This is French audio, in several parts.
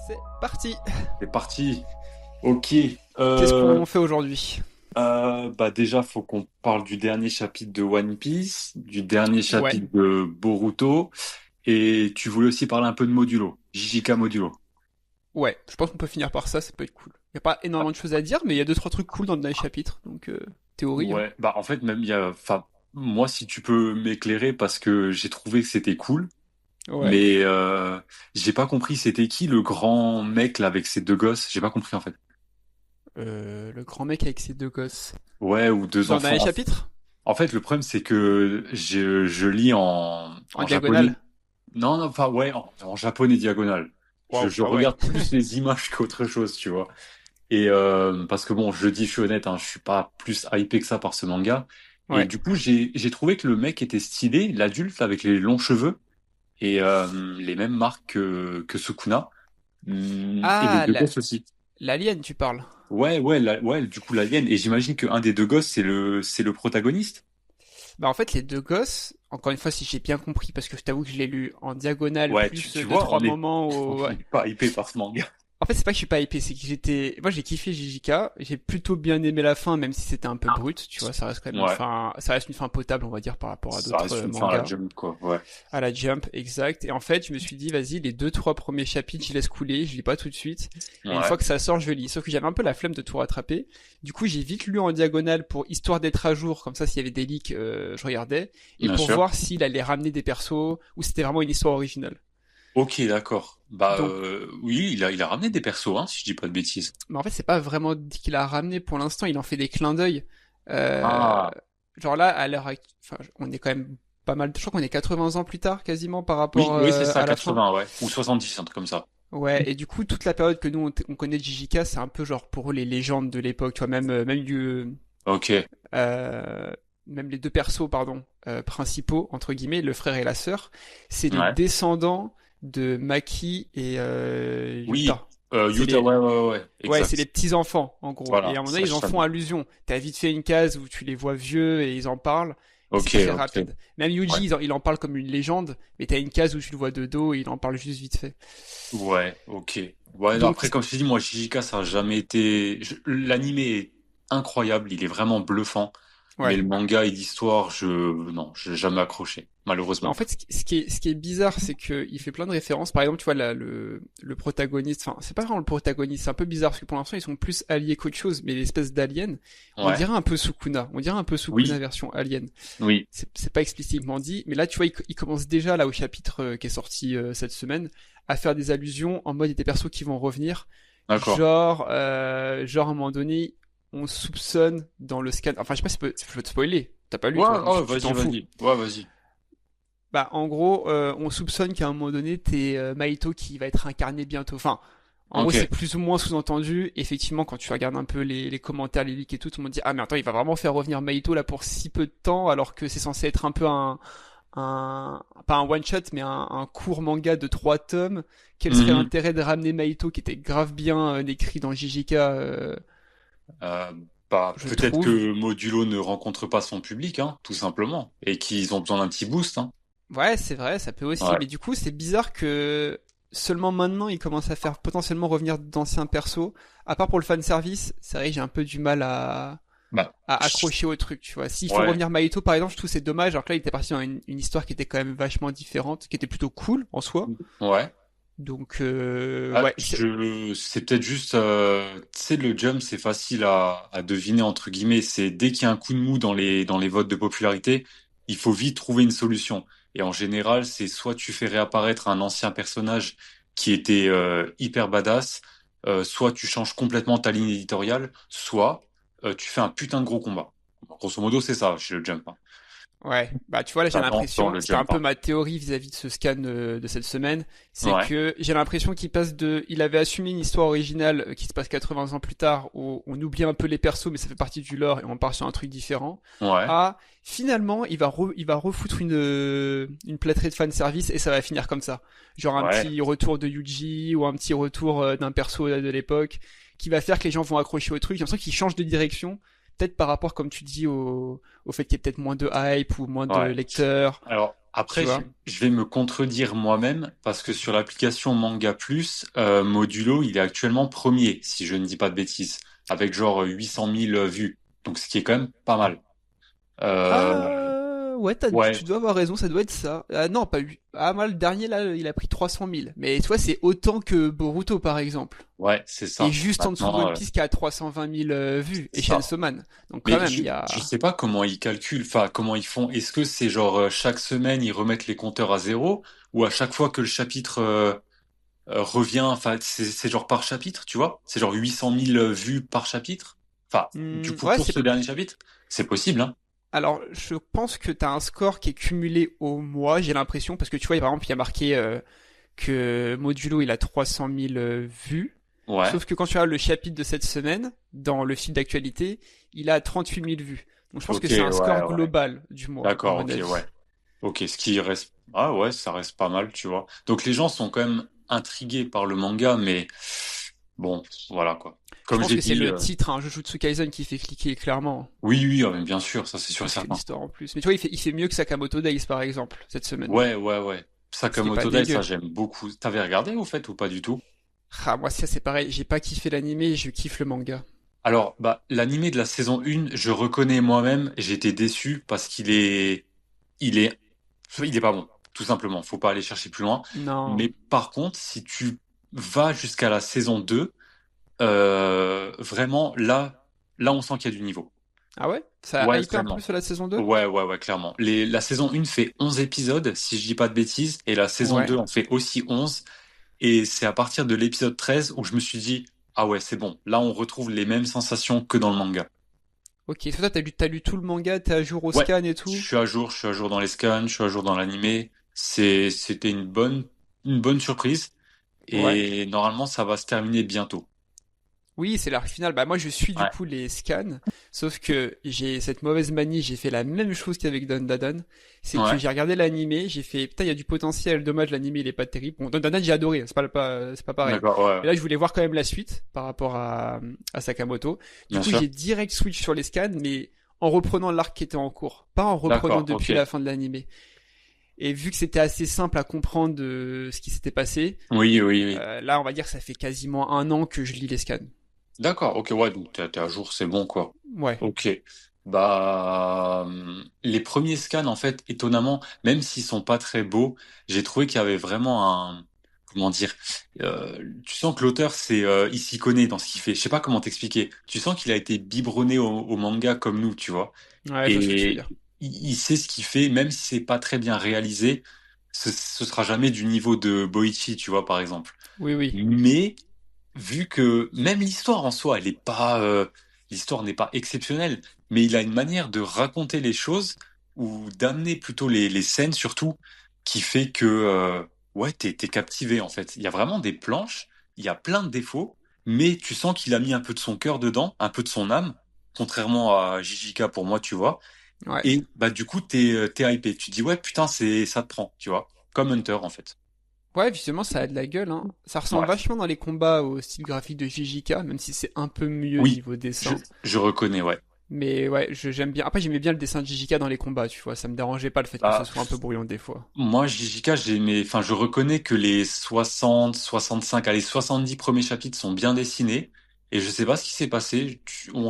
C'est parti. C'est parti. Ok. Qu'est-ce qu'on fait aujourd'hui? Bah déjà, faut qu'on parle du dernier chapitre de One Piece, du dernier Ouais, chapitre de Boruto, et tu voulais aussi parler un peu de Modulo, JJK Modulo. ouais, je pense qu'on peut finir par ça, ça peut être cool. Il y a pas énormément de choses à dire, mais il y a deux trois trucs cool dans le dernier chapitre, donc théorie, hein. Ouais. Bah en fait, même il y a, enfin, moi si tu peux m'éclairer parce que j'ai trouvé que c'était cool, Ouais. mais j'ai pas compris c'était qui le grand mec là avec ses deux gosses. J'ai pas compris en fait. Le grand mec avec ses deux gosses. Ouais, ou deux Dans le dernier enfants. chapitre? En fait, le problème c'est que je lis En en diagonale? japonais. Non, non, enfin, ouais, en japonais diagonal. Waouh, Je ah ouais. regarde plus les images qu'autre chose, tu vois. Et parce que bon, je dis, je suis honnête, hein, je suis pas plus hypé que ça par ce manga. Et Ouais. du coup, j'ai trouvé que le mec était stylé, l'adulte avec les longs cheveux et les mêmes marques que Sukuna. Et les Ah, deux gosses aussi. l'alien, tu parles. Ouais, ouais, ouais, du coup, l'alien. Et j'imagine qu'un des deux gosses, c'est le protagoniste. Bah en fait, les deux gosses, encore une fois, si j'ai bien compris, parce que je t'avoue que je l'ai lu en diagonale, Ouais, plus tu deux vois, trois moments on où... Ouais. n'est pas hypé par ce manga. En fait, c'est pas que je suis pas hypé, c'est que moi j'ai kiffé JJK, j'ai plutôt bien aimé la fin, même si c'était un peu brut, tu vois, ça reste quand même Ouais, ça reste une fin potable, on va dire, par rapport à ça d'autres reste une fin à la mangas. Jump, quoi. Ouais. À la Jump, exact. Et en fait, je me suis dit, vas-y, les deux, trois premiers chapitres, je laisse couler, je lis pas tout de suite. Et une Ouais, fois que ça sort, je lis. Sauf que j'avais un peu la flemme de tout rattraper. Du coup, j'ai vite lu en diagonale pour histoire d'être à jour, comme ça, s'il y avait des leaks, je regardais. Et bien pour sûr. voir s'il allait ramener des persos, ou c'était vraiment une histoire originale. Ok, d'accord. Bah Donc, oui, il a ramené des persos, hein, si je dis pas de bêtises. mais en fait, c'est pas vraiment dit qu'il a ramené pour l'instant, il en fait des clins d'œil. Euh, Ah, genre là, à l'heure actuelle, enfin, on est quand même pas mal, je crois qu'on est 80 ans plus tard, quasiment, par oui, rapport oui, c'est ça, à la fin. 80, ouais. Ou 70, un truc comme ça. Ouais, et du coup, toute la période que nous, on connaît de JJK, c'est un peu genre pour eux les légendes de l'époque, tu vois, Ok, euh, même les deux persos, pardon, principaux, entre guillemets, le frère et la sœur, c'est les ouais. descendants de Maki et Oui, Yuta. C'est Utah, les, ouais, ouais, ouais, ouais, c'est les exact. petits-enfants, en gros. Et Voilà, à un moment donné, ça, ils je en font savais. allusion. T'as vite fait une case où tu les vois vieux et ils en parlent, mais c'est Ok, très ok. rapide. Même Ouais, Yuji, il en parle comme une légende, mais t'as une case où tu le vois de dos et il en parle juste vite fait. ouais, ok. Ouais, non, Donc, après, comme je t'ai dit, moi, JJK, ça a jamais été... L'animé est incroyable, il est vraiment bluffant. Mais ouais. le manga et l'histoire, non, j'ai jamais accroché, Bah en malheureusement. fait, ce qui est bizarre, c'est que il fait plein de références. Par exemple, tu vois, le protagoniste, enfin, c'est pas vraiment le protagoniste, c'est un peu bizarre parce que pour l'instant, ils sont plus alliés qu'autre chose, mais l'espèce d'alien, on Ouais. dirait un peu Sukuna. On dirait un peu Sukuna Oui, version alien. oui, C'est pas explicitement dit, mais là, tu vois, il commence déjà, là, au chapitre qui est sorti cette semaine, à faire des allusions en mode il y a des persos qui vont revenir. d'accord. Genre, à un moment donné, on soupçonne dans le scan. Enfin, je sais pas si je peux te spoiler. T'as pas lu, Ouais, toi, donc oh, tu vas-y, t'en fous. vas-y. Ouais, vas-y. Bah, en gros, on soupçonne qu'à un moment donné, t'es Maito qui va être incarné bientôt. Enfin, en gros, Ok. c'est plus ou moins sous-entendu. Effectivement, quand tu regardes un peu les commentaires, les leaks et tout le monde dit ah mais attends, il va vraiment faire revenir Maito là pour si peu de temps, alors que c'est censé être un peu pas un one shot, mais un court manga de 3 tomes. Quel serait Mhm. l'intérêt de ramener Maito qui était grave bien écrit dans JJK, Euh, Bah, je peut-être trouve. que Modulo ne rencontre pas son public, hein, tout simplement. Et qu'ils ont besoin d'un petit boost, hein. Ouais, c'est vrai, ça peut aussi. Ouais. Mais du coup, c'est bizarre que seulement maintenant, ils commencent à faire potentiellement revenir d'anciens persos. À part pour le fan service, c'est vrai que j'ai un peu du mal Bah, à accrocher au truc, tu vois. S'il faut ouais. revenir Maito, par exemple, je trouve que c'est dommage. Alors que là, il était parti dans une histoire qui était quand même vachement différente, qui était plutôt cool en soi. Ouais. Donc, Ah, ouais, c'est peut-être juste, tu sais, le jump, c'est facile à deviner, entre guillemets. C'est dès qu'il y a un coup de mou dans les votes de popularité, il faut vite trouver une solution. Et en général, c'est soit tu fais réapparaître un ancien personnage qui était hyper badass, soit tu changes complètement ta ligne éditoriale, soit tu fais un putain de gros combat. Grosso modo, c'est ça chez le jump, hein. ouais, bah tu vois là j'ai Ça dans l'impression, le c'était un jump, peu hein. ma théorie vis-à-vis de ce scan de cette semaine, c'est Ouais, que j'ai l'impression qu'il passe il avait assumé une histoire originale qui se passe 80 ans plus tard, où on oublie un peu les persos mais ça fait partie du lore et on part sur un truc différent, ouais. à finalement il va refoutre une plâtrée de fanservice et ça va finir comme ça. Genre un Ouais. petit retour de Yuji ou un petit retour d'un perso de l'époque qui va faire que les gens vont accrocher au truc, j'ai l'impression qu'il change de direction peut-être par rapport, comme tu dis, au fait qu'il y ait peut-être moins de hype ou moins de Ouais. lecteurs. Alors, tu Après, vois. je vais me contredire moi-même parce que sur l'application Manga Plus, Modulo, il est actuellement premier, si je ne dis pas de bêtises, avec genre 800 000 vues. Donc, ce qui est quand même pas mal. Euh, Ouais, tu ouais, dois avoir raison, ça doit être ça. Ah non, pas 8. Ah, moi, le dernier, là, il a pris 300 000. Mais tu vois, c'est autant que Boruto, par exemple. ouais, c'est Et ça. juste en dessous de Maintenant, One Piece qui a 320 000 vues. Et c'est ça. Chainsaw Man. Donc quand Mais même, il y je a... sais pas comment ils calculent, enfin, comment ils font. Est-ce que c'est genre chaque semaine, ils remettent les compteurs à zéro ou à chaque fois que le chapitre revient, enfin, c'est genre par chapitre, tu vois? C'est genre 800 000 vues par chapitre. Enfin, du coup, Ouais, pour c'est... ce dernier chapitre, c'est possible, hein? Alors, je pense que t'as un score qui est cumulé au mois, j'ai l'impression. Parce que tu vois, par exemple, il y a marqué que Modulo, il a 300 000 vues. Ouais. Sauf que quand tu regardes le chapitre de cette semaine, dans le fil d'actualité, il a 38 000 vues. Donc je pense que Ok, c'est un ouais, score ouais. global du mois, à D'accord, mon ok, ouais. avis. Ok, ce qui reste, ah ouais, ça reste pas mal, tu vois. Donc les gens sont quand même intrigués par le manga, mais bon, voilà quoi. Je Comme pense j'ai que c'est dit, le titre, hein, Jujutsu Kaisen, qui fait cliquer clairement, oui, oui, mais bien sûr, ça c'est sûr et plus que certain. l'histoire en plus. Mais tu vois, il fait mieux que Sakamoto Days, par exemple, cette semaine. Ouais, ouais, ouais. Ce qui est pas Sakamoto Days, ça dégueu. j'aime beaucoup. T'avais regardé au fait ou pas du tout? Ah, moi, ça c'est pareil, j'ai pas kiffé l'animé, je kiffe le manga. Alors, bah, l'animé de la saison 1, je reconnais moi-même, j'ai été déçu parce il est, il est pas bon, tout simplement. Faut pas aller chercher plus loin. Non. Mais par contre, si tu vas jusqu'à la saison 2, vraiment, là, on sent qu'il y a du niveau. Ah ouais? Ça a Ouais, hypé un peu vraiment. plus sur la saison 2? Ouais, ouais, ouais, clairement. La saison 1 fait 11 épisodes, si je dis pas de bêtises, et la saison Ouais. 2 en fait aussi 11. Et c'est à partir de l'épisode 13 où je me suis dit, ah ouais, c'est bon. Là, on retrouve les mêmes sensations que dans le manga. Ok, toi t'as lu tout le manga, t'es à jour au Ouais, scan et tout? je suis à jour dans les scans, je suis à jour dans l'animé. C'était une bonne surprise. Ouais. Et normalement, ça va se terminer bientôt. Oui, c'est l'arc final. Bah moi je suis du Ouais, coup les scans, sauf que j'ai cette mauvaise manie, j'ai fait la même chose qu'avec Don Dadan, c'est que ouais, j'ai regardé l'animé, j'ai fait putain il y a du potentiel, dommage l'animé il est pas terrible. Bon Don Dadan j'ai adoré, c'est pas pareil. d'accord, ouais, Mais là je voulais voir quand même la suite par rapport à Sakamoto. Du bien coup sûr. j'ai direct switch sur les scans, mais en reprenant l'arc qui était en cours, pas en reprenant D'accord, ok. depuis la fin de l'animé. Et vu que c'était assez simple à comprendre de ce qui s'était passé, Oui, oui, oui. là on va dire que ça fait quasiment un an que je lis les scans. D'accord, ok, ouais, donc t'es à jour, c'est bon, quoi. Ouais. Ok. Bah, les premiers scans, en fait, étonnamment, même s'ils sont pas très beaux, j'ai trouvé qu'il y avait vraiment comment dire, tu sens que l'auteur, il s'y connaît dans ce qu'il fait. Je sais pas comment t'expliquer. Tu sens qu'il a été biberonné au manga comme nous, tu vois. Ouais, je vois ce que tu veux Et dire. il sait ce qu'il fait, même si c'est pas très bien réalisé, ce sera jamais du niveau de Boichi, tu vois, par exemple. Oui, oui. Mais vu que même l'histoire en soi, l'histoire n'est pas exceptionnelle, mais il a une manière de raconter les choses ou d'amener plutôt les scènes surtout qui fait que ouais, t'es captivé en fait. Il y a vraiment des planches, il y a plein de défauts, mais tu sens qu'il a mis un peu de son cœur dedans, un peu de son âme, contrairement à JJK pour moi, tu vois. Ouais. Et bah du coup, t'es hypé. Tu dis ouais, putain, ça te prend, tu vois, comme Hunter en fait. Ouais, visiblement, ça a de la gueule, hein. Ça ressemble Ouais. vachement dans les combats au style graphique de JJK, même si c'est un peu mieux Oui, niveau je, dessin. je reconnais, ouais. Mais ouais, j'aime bien. Après, j'aimais bien le dessin de JJK dans les combats, tu vois. Ça me dérangeait pas le fait que ce Bah, soit un peu bruyant des fois. moi, JJK, enfin, je reconnais que les 60, 65, allez, 70 premiers chapitres sont bien dessinés. Et je sais pas ce qui s'est passé.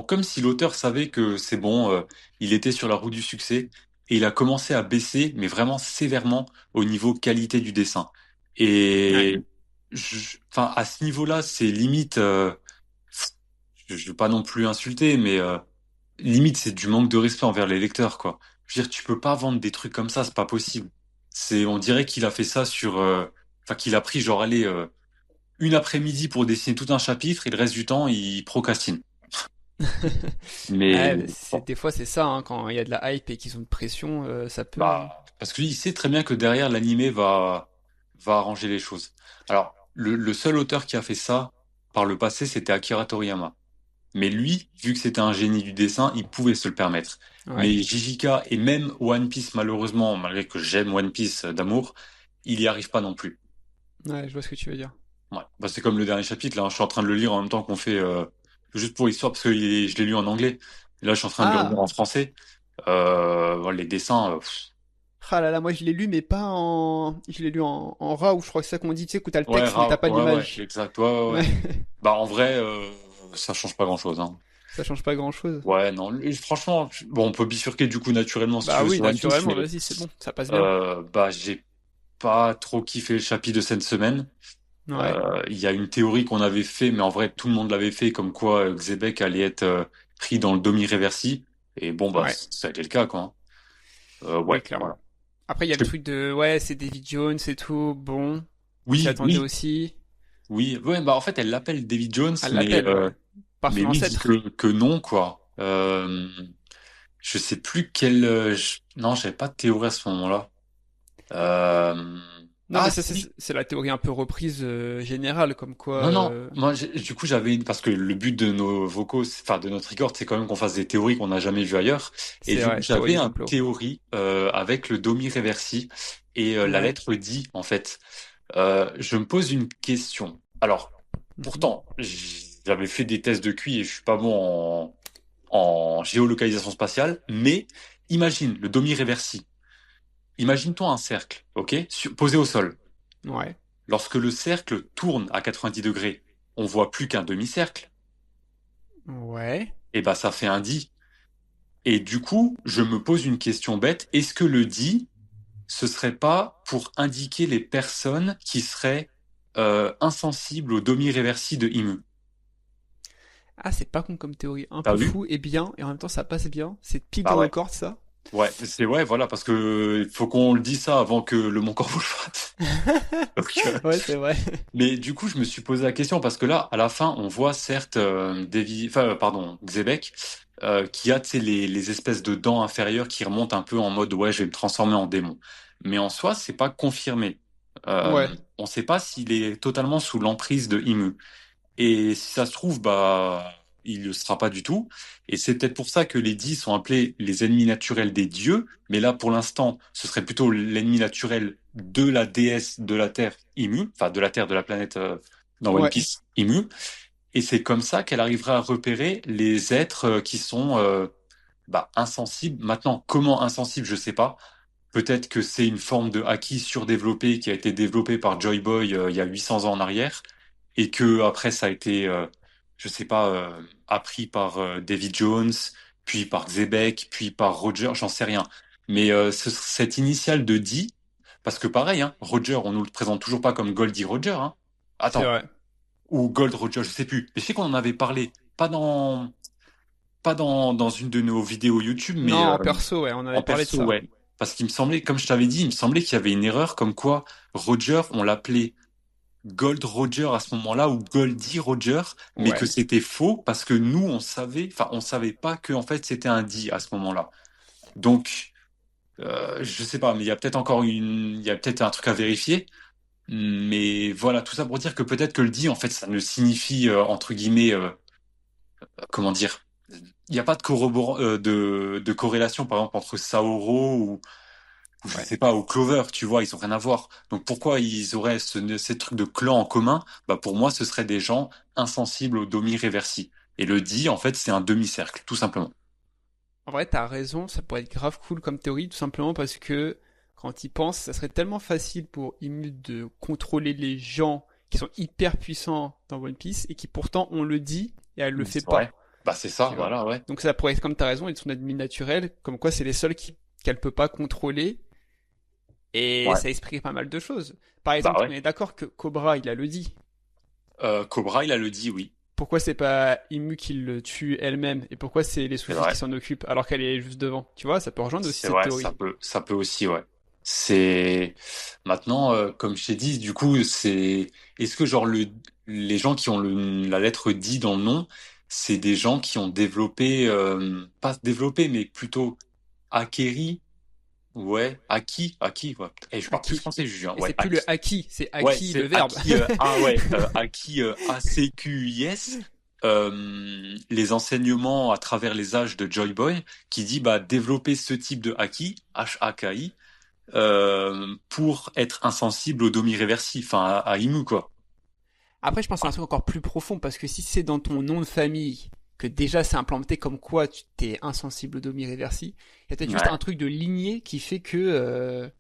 Comme si l'auteur savait que c'est bon, il était sur la roue du succès. Et il a commencé à baisser, mais vraiment sévèrement, au niveau qualité du dessin. Ouais. Et, enfin, à ce niveau-là, c'est limite, je veux pas non plus insulter, mais limite, c'est du manque de respect envers les lecteurs, quoi. Je veux dire, tu peux pas vendre des trucs comme ça, c'est pas possible. On dirait qu'il a fait ça enfin, qu'il a pris, genre, allez, une après-midi pour dessiner tout un chapitre et le reste du temps, il procrastine. Mais, Ouais, bon, des fois, c'est ça, hein, quand il y a de la hype et qu'ils ont de pression, ça peut, hein. parce que lui, il sait très bien que derrière, l'animé va arranger les choses. Alors, le seul auteur qui a fait ça par le passé, c'était Akira Toriyama. Mais lui, vu que c'était un génie du dessin, il pouvait se le permettre. Ouais. Mais JJK et même One Piece, malheureusement, malgré que j'aime One Piece d'amour, il y arrive pas non plus. Ouais, je vois ce que tu veux dire. Ouais. Bah, c'est comme le dernier chapitre, là, je suis en train de le lire en même temps qu'on fait, juste pour l'histoire, parce que je l'ai lu en anglais. Et là, je suis en train de le relire Ah! en français. Voilà, les dessins, pff. Ah là là, moi je l'ai lu, mais pas en. Je l'ai lu en RAW, je crois que c'est ça qu'on dit, tu sais, que t'as le Ouais, texte, mais t'as pas ouais, l'image. exact, ouais, ouais, Ouais, ouais. Bah, en vrai, ça change pas grand-chose, hein. ça change pas grand-chose. Ouais, non, franchement, bon, on peut bifurquer du coup naturellement si tu Bah veux oui, sur One Piece, naturellement, mais vas-y, c'est bon, ça passe bien. bah, j'ai pas trop kiffé le chapitre de cette semaine. Ouais, Il y a une théorie qu'on avait fait, mais en vrai, tout le monde l'avait fait, comme quoi Xebec allait être pris dans le Domi-Reversi. Et bon, bah, ouais, ça a été le cas, quoi, hein. oui, Ouais, clairement. voilà. Après, il y a le truc de, ouais, c'est David Jones et tout, bon, on s'y Oui, attendait oui, aussi. oui. Ouais, bah, en fait, elle l'appelle David Jones, Elle l'appelle, ouais, par mais son lui dit ancêtre. que non, quoi. Je sais plus quel, non, j'avais pas de théorie à ce moment-là. Euh... Non, mais Ah, ça, si. c'est la théorie un peu reprise générale, comme quoi. Non, non. Moi, du coup, parce que le but de nos vocaux, enfin, de notre record, c'est quand même qu'on fasse des théories qu'on n'a jamais vues ailleurs. Et C'est du coup, vrai, théorie j'avais du une complot. théorie, avec le Domi Reversi et la Ouais. lettre D, en fait. Je me pose une question. Alors, Mhm. pourtant, j'avais fait des tests de QI et je suis pas bon en géolocalisation spatiale, mais imagine le Domi Reversi. Imagine-toi un cercle, ok, posé au sol. Ouais. Lorsque le cercle tourne à 90 degrés, on voit plus qu'un demi-cercle. Ouais. Et ben, ça fait un dit. Et du coup, je me pose une question bête. Est-ce que le dit, ce serait pas pour indiquer les personnes qui seraient insensibles au demi-réversi de Imu? Ah, c'est pas con comme théorie. Un T'as peu vu? fou et bien, et en même temps, ça passe bien. C'est pile Bah dans nos ouais. cordes, ça. Ouais, ouais, voilà, parce que faut qu'on le dise ça avant que le Mont Corbeau le fasse. Donc, Ouais, c'est vrai. mais du coup, je me suis posé la question parce que là, à la fin, on voit certes pardon, Xebec, qui a, tu sais, les espèces de dents inférieures qui remontent un peu en mode ouais, je vais me transformer en démon. Mais en soi, c'est pas confirmé. Ouais. On sait pas s'il est totalement sous l'emprise de Imu. Et si ça se trouve, bah, il ne sera pas du tout. Et c'est peut-être pour ça que les dix sont appelés les ennemis naturels des dieux. Mais là, pour l'instant, ce serait plutôt l'ennemi naturel de la déesse de la Terre, Imu, enfin de la Terre, de la planète dans One Ouais. Piece, Imu. Et c'est comme ça qu'elle arrivera à repérer les êtres qui sont bah, insensibles. Maintenant, comment insensibles, je sais pas. Peut-être que c'est une forme de haki surdéveloppé qui a été développé par Joy Boy il y a 800 ans en arrière et que après ça a été, je sais pas, appris par David Jones, puis par Xebec, puis par Roger, j'en sais rien. Mais cette initiale de D, parce que pareil, hein, Roger, on nous le présente toujours pas comme Goldie Roger, hein. C'est Attends, vrai. ou Gold Roger, je sais plus. Mais je sais qu'on en avait parlé, pas dans une de nos vidéos YouTube, Non, mais en perso, ouais, on en avait parlé de perso, ça. ouais. Parce qu'il me semblait, comme je t'avais dit, il me semblait qu'il y avait une erreur comme quoi Roger, on l'appelait Gold Roger à ce moment-là ou Goldie Roger, mais que Ouais. c'était faux parce que nous, on savait pas que en fait c'était un D à ce moment-là. Donc, je sais pas, mais il y a peut-être un truc à vérifier. Mais voilà, tout ça pour dire que peut-être que le D, en fait, ça ne signifie entre guillemets, comment dire, il n'y a pas de corrélation, par exemple, entre Saoro ou je Ouais. sais pas, au Clover, tu vois, ils ont rien à voir. Donc pourquoi ils auraient ces trucs de clan en commun? Bah pour moi, ce seraient des gens insensibles au Domi Reversi. Et le dit, en fait, c'est un demi-cercle, tout simplement. En vrai, t'as raison, ça pourrait être grave cool comme théorie, tout simplement parce que, quand il pense, ça serait tellement facile pour Imut de contrôler les gens qui sont hyper puissants dans One Piece et qui pourtant on le dit et elle le fait Ouais. pas. Bah c'est ça, Tu vois. voilà, ouais. Donc ça pourrait être comme t'as raison, être son ennemi naturel, comme quoi c'est les seuls qu'elle peut pas contrôler, et Ouais. ça explique pas mal de choses. Par Bah exemple, on ouais. est d'accord que Cobra, il a le dit. Cobra, il a le dit, oui. Pourquoi c'est pas Imu qui le tue elle-même, et pourquoi c'est les C'est sous-fifs qui vrai. s'en occupent alors qu'elle est juste devant? Tu vois, ça peut rejoindre aussi C'est cette vrai, théorie. ça peut aussi, ouais. C'est maintenant, comme je t'ai dit, du coup, est-ce que genre les gens qui ont la lettre D dans le nom, c'est des gens qui ont développé, pas développé, mais plutôt acquéri, ouais, acquis, ouais. Et je parle plus Aki. français, Julien. Et Ouais, c'est plus le acquis. Aki, c'est Ouais, Aki le c'est verbe. acquis, acquis, ACQIS, les enseignements à travers les âges de Joy Boy, qui dit, bah, développer ce type de acquis, HAKI, pour être insensible au domi reversi, enfin, à Imu, quoi. Après, je pense à un truc encore plus profond, parce que si c'est dans ton nom de famille que déjà c'est implanté comme quoi tu t'es insensible au Domi Reversi. Il y a peut-être juste Ouais. un truc de lignée qui fait que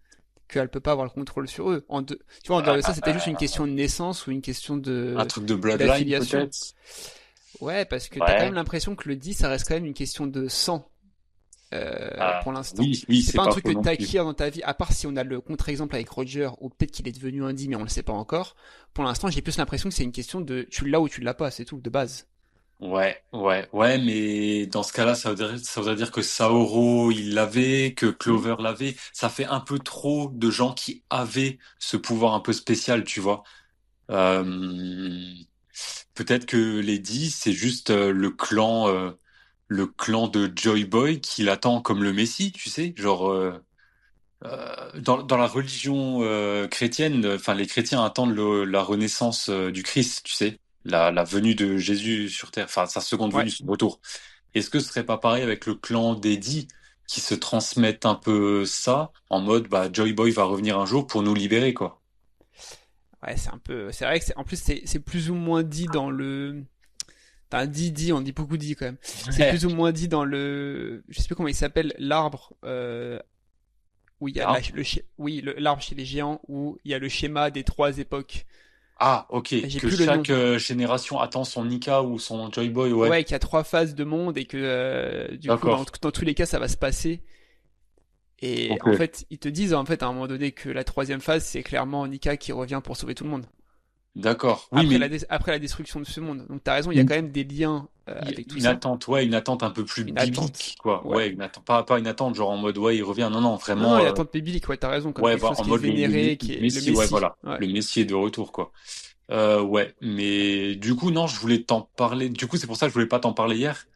qu'elle peut pas avoir le contrôle sur eux. Tu vois, en dehors de ça, c'était juste une question de naissance ou une question Un de truc de bloodline, d'affiliation. peut-être? Ouais, parce que t'as quand même Ouais. l'impression que le 10, ça reste quand même une question de sang Ah, pour l'instant. oui, oui, C'est c'est pas un pas truc faux que non plus. t'acquiers dans ta vie, à part si on a le contre-exemple avec Roger, ou peut-être qu'il est devenu un 10, mais on le sait pas encore. Pour l'instant, j'ai plus l'impression que c'est une question de tu l'as ou tu l'as pas, c'est tout, de base. Ouais, ouais, ouais, mais dans ce cas-là, ça voudrait dire que Saoro, il l'avait, que Hmm. Clover l'avait. Ça fait un peu trop de gens qui avaient ce pouvoir un peu spécial, tu vois. Euh, Peut-être que Lady, c'est juste le clan de Joy Boy qui l'attend comme le Messie, tu sais, genre dans la religion chrétienne, enfin les chrétiens attendent la renaissance du Christ, tu sais, la venue de Jésus sur terre, enfin sa seconde Ouais. venue, son retour. Est-ce que ce serait pas pareil avec le clan d'Eddie qui se transmettent un peu ça en mode bah Joy Boy va revenir un jour pour nous libérer quoi. Ouais, c'est un peu. C'est vrai que en plus, c'est plus ou moins dit dans le. T'as dit, on dit beaucoup dit quand même. C'est Ouais. plus ou moins dit dans le. Je sais plus comment il s'appelle, l'arbre, où il y a Là. oui, l'arbre chez les géants, où il y a le schéma des trois époques. Ah, ok. J'ai Que plus le nom. chaque génération attend son Nika ou son Joy Boy, ouais. Ouais, qu'il y a trois phases de monde et que du coup, D'accord. dans tous les cas, ça va se passer. Et Ok. en fait, ils te disent en fait à un moment donné que la troisième phase, c'est clairement Nika qui revient pour sauver tout le monde. D'accord. Oui, mais Après la destruction de ce monde. Donc t'as raison, il y a quand même des liens il y a avec tout une ça. attente, ouais, une attente un peu plus Une attente. biblique, quoi. Ouais. Ouais, une attente, pas une attente genre en mode ouais, il revient. Non, non, Non, non, vraiment, une attente biblique, ouais, t'as raison, comme ouais, quelque chose en qui est mode vénéré, le qui est le Messie, ouais, Messie. voilà. Ouais. Le Messie est de retour, quoi. Ouais, mais du coup, non, je voulais t'en parler. Du coup, c'est pour ça que je voulais pas t'en parler hier.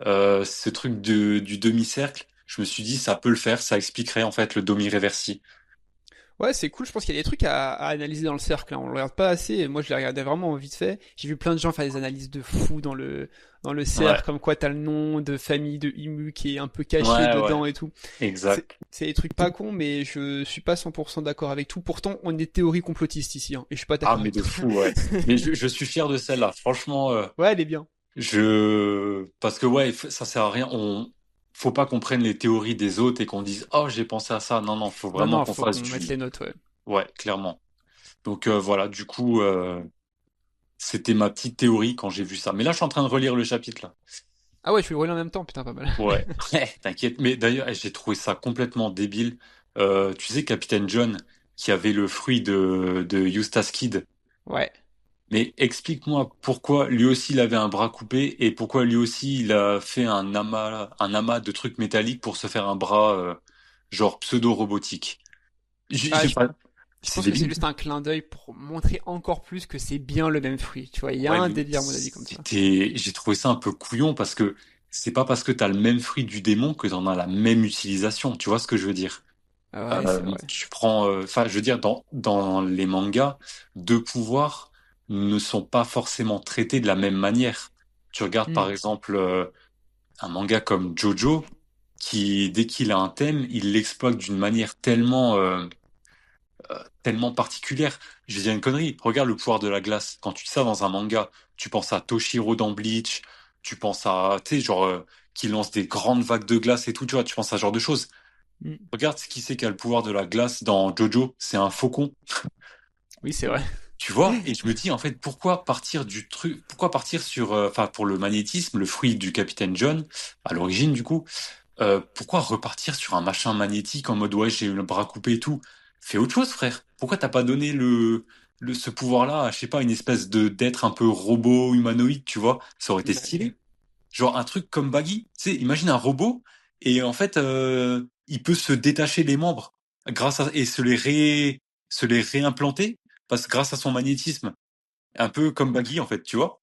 Ce truc du demi-cercle, je me suis dit, ça peut le faire, ça expliquerait en fait le demi-réversi. Ouais, c'est cool, je pense qu'il y a des trucs à analyser dans le cercle, hein. On le regarde pas assez, et moi je les regardais vraiment vite fait. J'ai vu plein de gens faire des analyses de fous dans le Ouais, cercle, comme quoi t'as le nom de famille de Imu qui est un peu caché ouais, ouais, dedans et tout. exact. C'est des trucs pas cons, mais je suis pas 100% d'accord avec tout. Pourtant, on est théorie complotiste ici, hein, et je suis pas Ah, d'accord mais avec de tout. fou, ouais. Mais je suis fier de celle-là. Franchement, Ouais, elle est bien. parce que ouais, ça sert à rien. Faut pas qu'on prenne les théories des autres et qu'on dise, oh, j'ai pensé à ça. Non, non, faut Non, vraiment non, qu'on faut fasse qu'on mette les notes, ouais. ouais, clairement. Donc voilà, du coup, c'était ma petite théorie quand j'ai vu ça. Mais là, je suis en train de relire le chapitre là. Ah ouais, je vais le relire en même temps, putain, pas mal. Ouais, t'inquiète. Mais d'ailleurs, j'ai trouvé ça complètement débile. Tu sais, Capitaine John, qui avait le fruit de Eustace Kid. Ouais. Mais explique-moi pourquoi lui aussi il avait un bras coupé et pourquoi lui aussi il a fait un amas de trucs métalliques pour se faire un bras genre pseudo-robotique. Bah, J'ai pas, je c'est pense que c'est débile. juste un clin d'œil pour montrer encore plus que c'est bien le même fruit. Tu vois, il y a Ouais, un mais délire, à mon avis, comme ça. j'ai trouvé ça un peu couillon parce que c'est pas parce que t'as le même fruit du démon que t'en as la même utilisation. Tu vois ce que je veux dire? Ah ouais, c'est vrai. Tu prends, enfin, je veux dire, dans les mangas, deux pouvoirs ne sont pas forcément traités de la même manière. Tu regardes Hmm. par exemple un manga comme Jojo, qui, dès qu'il a un thème, il l'exploite d'une manière tellement particulière. Je vais dire une connerie. Regarde le pouvoir de la glace. Quand tu dis ça dans un manga, tu penses à Toshiro dans Bleach, tu penses à, tu sais, genre, qui lance des grandes vagues de glace et tout, tu vois, tu penses à ce genre de choses. Hmm. Regarde ce qui c'est qui a le pouvoir de la glace dans Jojo, c'est un faucon. Oui, c'est vrai. Tu vois, et je me dis en fait pourquoi partir sur, enfin pour le magnétisme, le fruit du capitaine John à l'origine du coup, pourquoi repartir sur un machin magnétique en mode ouais j'ai eu le bras coupé et tout. Fais autre chose frère. Pourquoi t'as pas donné ce pouvoir-là à je sais pas une espèce de d'être un peu robot humanoïde, tu vois, ça aurait été Ouais. stylé. Genre un truc comme Baggy, tu sais, imagine un robot et en fait il peut se détacher les membres et se les réimplanter parce que grâce à son magnétisme, un peu comme Baggy en fait, tu vois.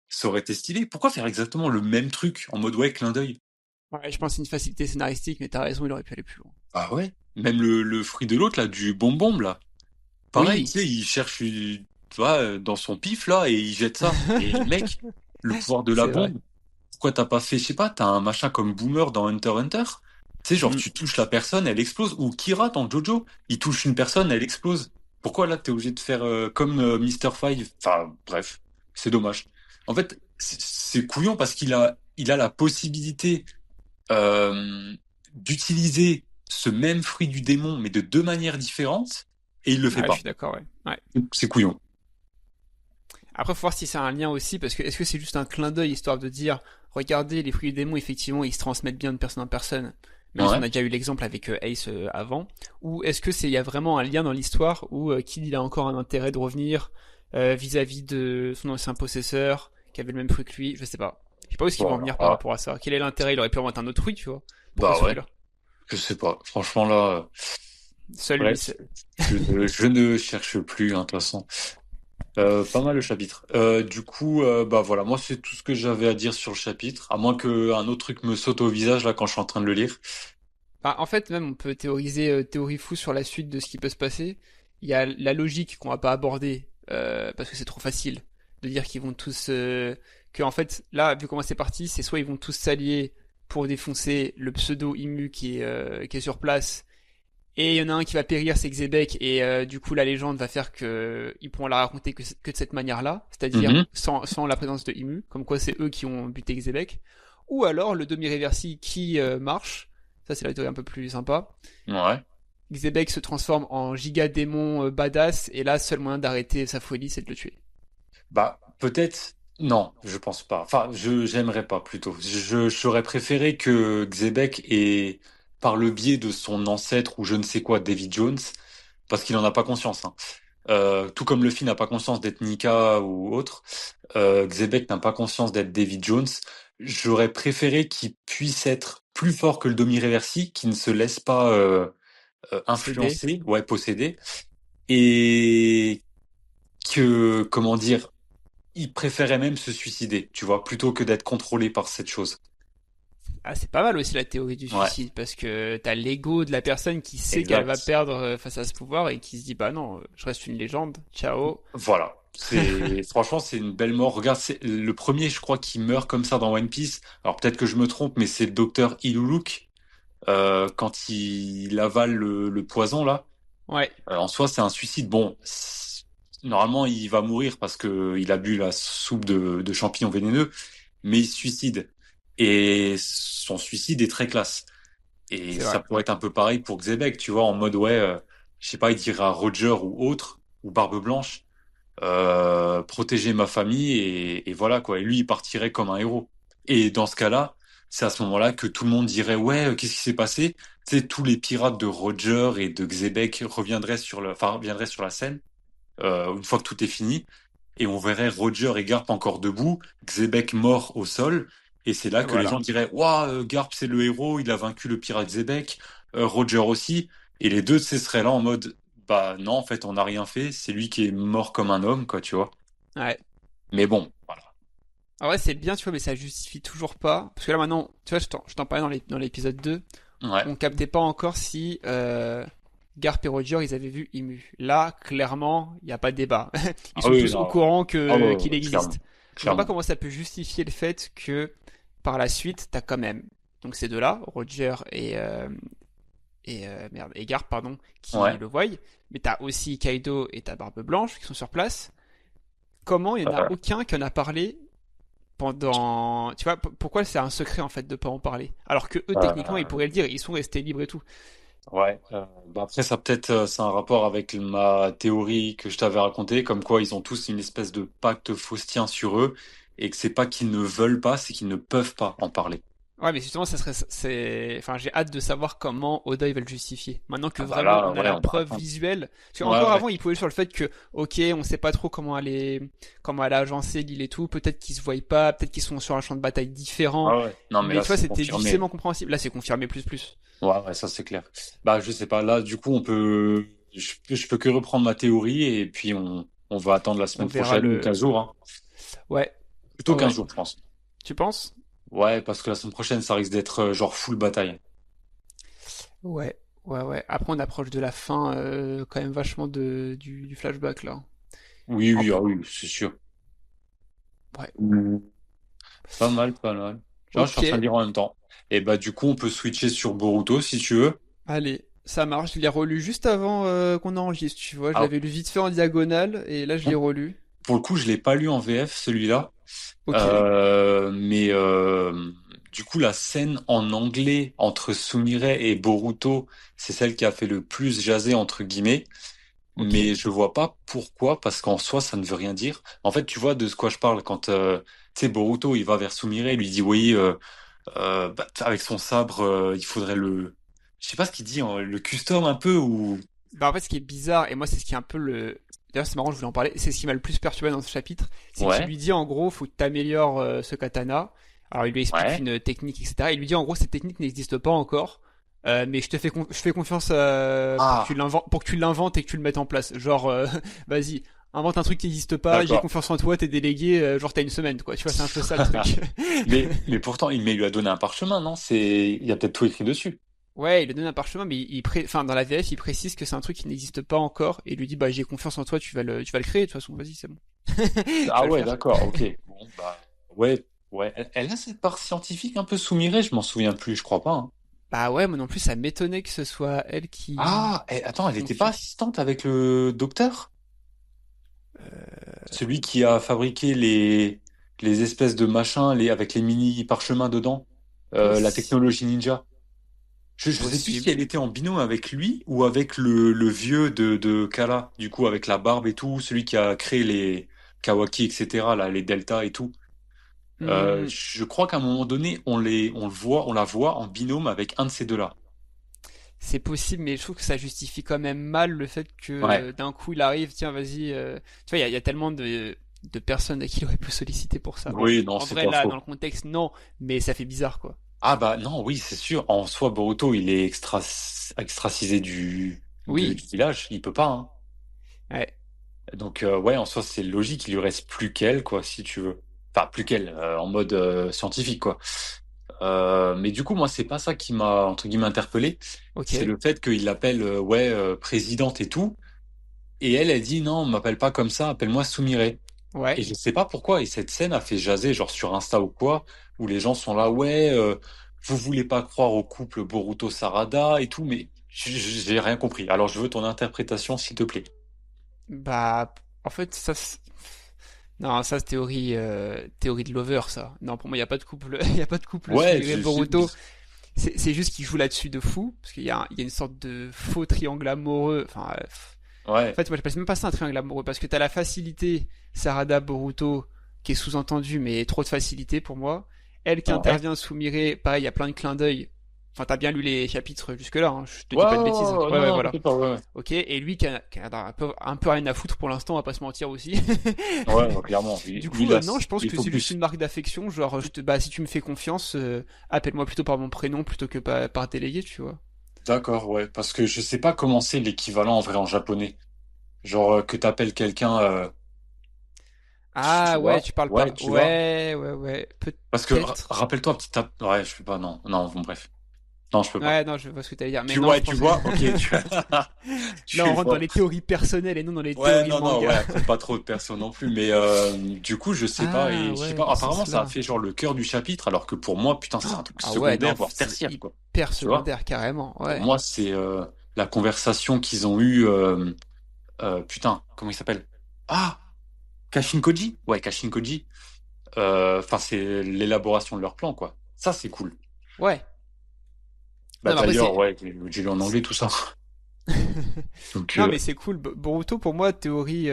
Ça aurait été stylé. Pourquoi faire exactement le même truc en mode ouais clin d'œil? Ouais, je pense que c'est une facilité scénaristique, mais t'as raison, il aurait pu aller plus loin. Ah ouais. Même le fruit de l'autre là, du bonbon là. Pareil, tu Oui. sais, il cherche tu vois, dans son pif là et il jette ça. Et mec, le pouvoir de la C'est vrai. bombe. Pourquoi t'as pas fait, je sais pas, t'as un machin comme Boomer dans Hunter x Hunter? Tu sais, genre, Hmm. tu touches la personne, elle explose. Ou Kira dans Jojo, il touche une personne, elle explose. Pourquoi là, t'es obligé de faire comme Mr. Five? Enfin, bref, c'est dommage. En fait, c'est couillon parce qu'il a il a la possibilité d'utiliser ce même fruit du démon, mais de deux manières différentes, et il le fait Ouais, je pas. suis d'accord, ouais. Ouais. C'est couillon. Après, faut voir si c'est un lien aussi, parce que est-ce que c'est juste un clin d'œil histoire de dire, regardez, les fruits du démon, effectivement, ils se transmettent bien de personne en personne, même si on Ouais. a déjà eu l'exemple avec Ace avant, ou est-ce que il y a vraiment un lien dans l'histoire où Kid il a encore un intérêt de revenir vis-à-vis de son ancien possesseur, qui avait le même fruit que lui, je sais pas. Je sais pas où est-ce qu'ils vont en Voilà. venir par Ah, rapport à ça. Quel est l'intérêt? Il aurait pu inventer un autre fruit, tu vois. Pourquoi bah ouais. celui-là? Je sais pas. Franchement, là, Seul lui bref, sait. je ne cherche plus, hein, de toute façon. Pas mal le chapitre. Du coup, bah voilà, moi c'est tout ce que j'avais à dire sur le chapitre, à moins que un autre truc me saute au visage là quand je suis en train de le lire. Bah, en fait, même on peut théoriser théorie fou sur la suite de ce qui peut se passer. Il y a la logique qu'on va pas aborder parce que c'est trop facile de dire qu'ils vont tous que en fait là vu comment c'est parti, c'est soit ils vont tous s'allier pour défoncer le pseudo Imu qui est sur place et il y en a un qui va périr, c'est Xebec et du coup la légende va faire que ils pourront la raconter que de cette manière-là, c'est-à-dire Mhm. sans la présence de Imu, comme quoi c'est eux qui ont buté Xebec, ou alors le demi-réversi qui marche. Ça, c'est la théorie un peu plus sympa. Ouais. Xebec se transforme en giga démon badass, et là, seul moyen d'arrêter sa folie, c'est de le tuer. Bah peut-être. Non, je pense pas. Enfin, j'aimerais pas plutôt. J'aurais préféré que Xebec ait, par le biais de son ancêtre ou je ne sais quoi, Davy Jones, parce qu'il en a pas conscience, hein. Tout comme Luffy n'a pas conscience d'être Nika ou autre, Xebec n'a pas conscience d'être Davy Jones. J'aurais préféré qu'il puisse être plus fort que le Demi-Reversi, qui ne se laisse pas Possédé. influencer, ouais, posséder, et que, comment dire, il préférait même se suicider, tu vois, plutôt que d'être contrôlé par cette chose. Ah, c'est pas mal aussi la théorie du Ouais, suicide, parce que t'as l'ego de la personne qui sait qu'elle va exact. perdre face à ce pouvoir et qui se dit, bah non, je reste une légende, ciao. Voilà. Franchement, c'est une belle mort. Regarde, c'est le premier, je crois, qui meurt comme ça dans One Piece. Alors peut-être que je me trompe, mais c'est le docteur Iluluk. Quand il avale le poison là, Ouais, en soi c'est un suicide. Bon, normalement il va mourir parce que il a bu la soupe de champignons vénéneux, mais il se suicide et son suicide est très classe. Et c'est ça vrai. pourrait être un peu pareil pour Xebec, tu vois, en mode ouais, je sais pas, il dirait à Roger ou autre ou Barbe Blanche, protéger ma famille et voilà quoi. Et lui il partirait comme un héros. Et dans ce cas-là, c'est à ce moment-là que tout le monde dirait ouais, qu'est-ce qui s'est passé? Tu sais, tous les pirates de Roger et de Xebec reviendraient sur la scène une fois que tout est fini, et on verrait Roger et Garp encore debout, Xebec mort au sol, et c'est là Et que les gens voilà. diraient waouh, Garp c'est le héros, il a vaincu le pirate Xebec, Roger aussi, et les deux, tu sais, seraient là en mode bah non, en fait, on n'a rien fait, c'est lui qui est mort comme un homme, quoi, tu vois. Ouais. Mais bon, voilà. Ah ouais, c'est bien, tu vois, mais ça justifie toujours pas. Parce que là maintenant, tu vois, je t'en parlais dans l'épisode 2. Ouais. On captait pas encore si Garp et Roger ils avaient vu Imu. Là, clairement, il n'y a pas de débat. Ils Ah sont oui, tous au non. courant Ah ouais, qu'il ouais, clairement. existe. Je vois pas Clairement. comment ça peut justifier le fait que par la suite, t'as quand même donc ces deux-là, Roger et Garp pardon, qui Ouais. le voient. Mais t'as aussi Kaido et ta Barbe Blanche qui sont sur place. Comment il y en a Euh, aucun qui en a parlé pendant, tu vois, pourquoi c'est un secret en fait de pas en parler alors que eux techniquement ils euh, pourraient le dire, ils sont restés libres et tout. ouais. Bah après, ça peut-être, c'est un rapport avec ma théorie que je t'avais racontée, comme quoi ils ont tous une espèce de pacte faustien sur eux, et que c'est pas qu'ils ne veulent pas, c'est qu'ils ne peuvent pas en parler. Ouais, mais justement, enfin, j'ai hâte de savoir comment Oda il va le justifier. Maintenant que Ah bah vraiment là, on a ouais, la on va preuve attendre. visuelle, parce Ouais, qu'encore ouais. avant il pouvait sur le fait que, ok, on sait pas trop comment elle a agencé l'île et tout, peut-être qu'ils se voient pas, peut-être qu'ils sont sur un champ de bataille différent, Ouais, ouais. Non, mais mais là, tu vois, c'est c'était confirmé. difficilement compréhensible. Là, c'est confirmé plus plus. Ouais, ouais, ça c'est clair. Bah, je sais pas. Là, du coup, je peux que reprendre ma théorie, et puis on va attendre la On semaine verra prochaine ou 15 jours, hein. ouais, Plutôt ouais, 15 ouais. jours, je pense. Tu penses? Ouais, parce que la semaine prochaine, ça risque d'être genre full bataille. Ouais, ouais, ouais. Après, on approche de la fin, quand même vachement du flashback là. Oui, En oui, ah plus, oui, c'est sûr. ouais. Pas mal, pas mal. Genre, je suis Ok, en train de lire en même temps. Et bah, du coup, on peut switcher sur Boruto si tu veux. allez, ça marche. Je l'ai relu juste avant qu'on enregistre, tu vois. Je Ah, l'avais lu vite fait en diagonale et là, je l'ai relu. pour le coup, je l'ai pas lu en VF celui-là. Ok, Mais du coup, la scène en anglais entre Sumire et Boruto, c'est celle qui a fait le plus jaser entre guillemets. ok. Mais je vois pas pourquoi, parce qu'en soi, ça ne veut rien dire. En fait, tu vois de ce quoi je parle quand tu sais Boruto, il va vers Sumire, il lui dit oui, bah, avec son sabre, il faudrait le, je sais pas ce qu'il dit, hein, le custom un peu ou Bah en fait, ce qui est bizarre, et moi c'est ce qui est un peu le... D'ailleurs c'est marrant, je voulais en parler, c'est ce qui m'a le plus perturbé dans ce chapitre, c'est qu'il ouais, lui dit en gros, faut que t'améliores ce katana. Alors il lui explique ouais, une technique, etc. Il lui dit en gros, cette technique n'existe pas encore, mais je fais confiance ah, pour que tu l'inventes et que tu le mettes en place. Genre, vas-y, invente un truc qui n'existe pas, j'ai d'accord. confiance en toi, t'es délégué, genre t'as une semaine, quoi. Tu vois, c'est un peu ça le truc. Mais pourtant, il lui a donné un parchemin, non? Il y a peut-être tout écrit dessus. Ouais, il lui donne un parchemin, mais enfin, dans la VF, il précise que c'est un truc qui n'existe pas encore, et il lui dit, bah, j'ai confiance en toi, tu vas le créer, de toute façon, vas-y, c'est bon. Tu Ah vas le ouais, faire. d'accord, ok. Bon, bah, ouais, ouais. Elle a cette part scientifique un peu soumirée, je m'en souviens plus, je crois pas, hein. Bah ouais, moi non plus, ça m'étonnait que ce soit elle Ah, attends, elle qui était pas confie. assistante avec le docteur? Euh, Celui qui a fabriqué les espèces de machins, avec les mini parchemins dedans, la possi- technologie ninja. Je sais plus si possible. elle était en binôme avec lui ou avec le vieux de Kala, du coup, avec la barbe et tout, celui qui a créé les Kawaki, etc., là, les deltas et tout. Hmm, Je crois qu'à un moment donné, on la voit en binôme avec un de ces deux-là. c'est possible, mais je trouve que ça justifie quand même mal le fait Ouais. que d'un coup il arrive, tiens, vas-y. Tu vois, il y a tellement de personnes à qui il aurait pu solliciter pour ça. Bon, Oui, non, en c'est vrai, pas là, faux. dans le contexte, non, mais ça fait bizarre, quoi. Ah bah non, oui, c'est sûr. En soi, Boruto, il est extracisé Oui, du village. Il peut pas, hein. ouais, Donc ouais, en soi, c'est logique. Il lui reste plus qu'elle, quoi, si tu veux. Enfin, plus qu'elle, en mode scientifique, quoi. Mais du coup, moi, c'est pas ça qui m'a, entre guillemets, interpellé. C'est ok, le fait qu'il l'appelle, ouais, présidente et tout. Et elle dit, non, on m'appelle pas comme ça, appelle-moi Sumire. Et ouais. je sais pas pourquoi. Et cette scène a fait jaser, genre sur Insta ou quoi, où les gens sont là, ouais, vous voulez pas croire au couple Boruto-Sarada et tout, mais j'ai rien compris. Alors je veux ton interprétation, s'il te plaît. Bah, en fait, non, ça, c'est théorie de Lover, ça. Non, pour moi, il n'y a pas de couple, il y a pas de couple Ouais, Sumire-Boruto. C'est juste qu'il joue là-dessus de fou, parce il y a une sorte de faux triangle amoureux. Enfin, en ouais, fait, moi, je passe même pas ça un triangle amoureux, parce que t'as la facilité, Sarada-Boruto, qui est sous-entendue, mais trop de facilité pour moi. Elle qui ouais. intervient Sumire, pareil, il y a plein de clins d'œil. Enfin, t'as bien lu les chapitres jusque-là, hein, je te Ouais, dis pas ouais, de bêtises. ouais, Ouais, non, ouais, non, voilà. t'inquiète pas, ouais, ouais. Ok, et lui qui a un peu rien à foutre pour l'instant, on va pas se mentir aussi. Ouais, ouais, clairement. Du Lui, coup, là, non, je pense il que faut c'est juste plus. une marque d'affection, genre, bah, si tu me fais confiance, appelle-moi plutôt par mon prénom plutôt que par délégué, tu vois. D'accord, ouais, parce que je sais pas comment c'est l'équivalent en vrai en japonais. Genre que t'appelles quelqu'un, tu Ah ouais, vois, tu parles ouais, pas. tu vois. Ouais, ouais, ouais, Parce que peut-être. rappelle-toi, ouais, je peux pas, non, non, bon, bref, non, je peux pas. Ouais, non, je vois ce que t'allais dire, mais Tu non, vois, je tu pense. vois, ok, Là, tu on rentre dans vois. les théories personnelles et non dans les Ouais, théories non, non, manga. ouais, après pas trop de perso non plus, mais du coup, je sais pas, Ah et je sais ouais, pas, dans ce apparemment, ça a sens-là. fait genre le cœur du chapitre, alors que pour moi, putain, c'est un truc Ah ouais, non, secondaire, voire c'est tertiaire, quoi. hyper Tu vois? secondaire, carrément, Pour ouais. moi, c'est la conversation qu'ils ont eue, putain, comment il s'appelle? Ah, Kashin Koji? Ouais, Kashin Koji. Enfin, c'est l'élaboration de leur plan, quoi. Ça, c'est cool. Ouais. Bah Non, mais après, d'ailleurs, ouais, j'ai lu en anglais tout ça. Donc, Non, mais c'est cool. Boruto, pour moi, théorie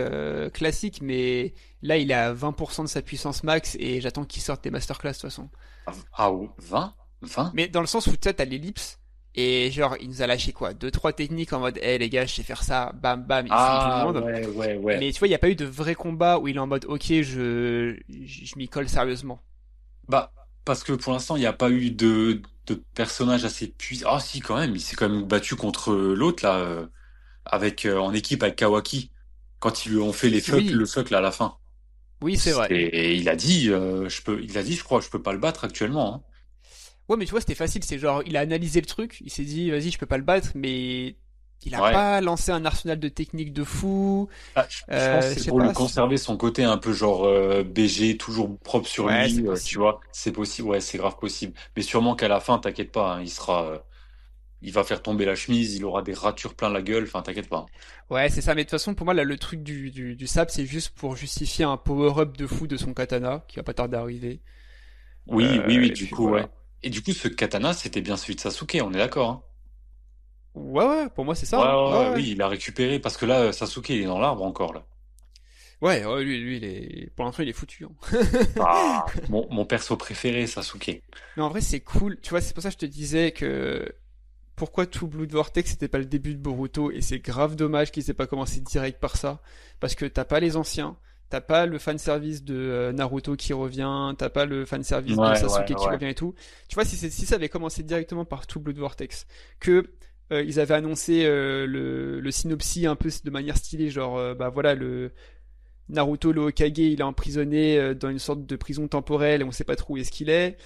classique, mais là, il est à 20% de sa puissance max et j'attends qu'il sorte des masterclass de toute façon. ah, 20? 20? Mais dans le sens où tu sais, t'as l'ellipse et genre, il nous a lâché quoi? Deux, trois techniques en mode, hé les gars, je sais faire ça, bam, bam, il fume tout le Ah, monde. ouais, ouais, ouais. Mais tu vois, il n'y a pas eu de vrai combat où il est en mode, ok, je m'y colle sérieusement. Bah, parce que pour l'instant, il n'y a pas eu de personnage assez puissant. Ah, si, quand même, il s'est quand même battu contre l'autre, là, en équipe avec Kawaki, quand ils lui ont fait le Oui, fuck, là, à la fin. oui, c'est vrai. Et il a dit, je crois, je peux pas le battre actuellement, hein. Ouais, mais tu vois, c'était facile. C'est genre, il a analysé le truc, il s'est dit, vas-y, je peux pas le battre, mais il a Ouais. pas lancé un arsenal de techniques de fou. Ah, je pense que Je c'est sais pour lui pas. conserver son côté un peu genre BG, toujours propre sur Ouais, c'est lui, tu possible. vois. C'est possible, ouais, c'est grave possible. Mais sûrement qu'à la fin, t'inquiète pas, hein, il sera. il va faire tomber la chemise, il aura des ratures plein la gueule, enfin t'inquiète pas. Ouais, c'est ça, mais de toute façon, pour moi, là, le truc du sable, c'est juste pour justifier un power-up de fou de son katana, qui va pas tarder à arriver. Oui, oui, oui, Et du puis coup, voilà. ouais. Et du coup, ce katana, c'était bien celui de Sasuke, on est d'accord, hein? Ouais, ouais, pour moi, c'est ça, Ouais, hein. ouais, Ouais, ouais, ouais. oui, il a récupéré, parce que là, Sasuke, il est dans l'arbre encore, là. Ouais, ouais, lui, il est, pour l'instant, il est foutu, hein. Ah, mon perso préféré, Sasuke. Mais en vrai, c'est cool. Tu vois, c'est pour ça que je te disais que pourquoi tout Blood Vortex c'était pas le début de Boruto et c'est grave dommage qu'ils aient pas commencé direct par ça parce que t'as pas les anciens, t'as pas le fanservice de Naruto qui revient, t'as pas le fanservice de Ouais, ouais, Sasuke qui ouais. revient et tout. Tu vois, si ça avait commencé directement par tout Blood Vortex, que ils avaient annoncé le synopsis un peu de manière stylée, genre bah voilà le Naruto le Hokage il est emprisonné dans une sorte de prison temporelle et on sait pas trop où est-ce qu'il est.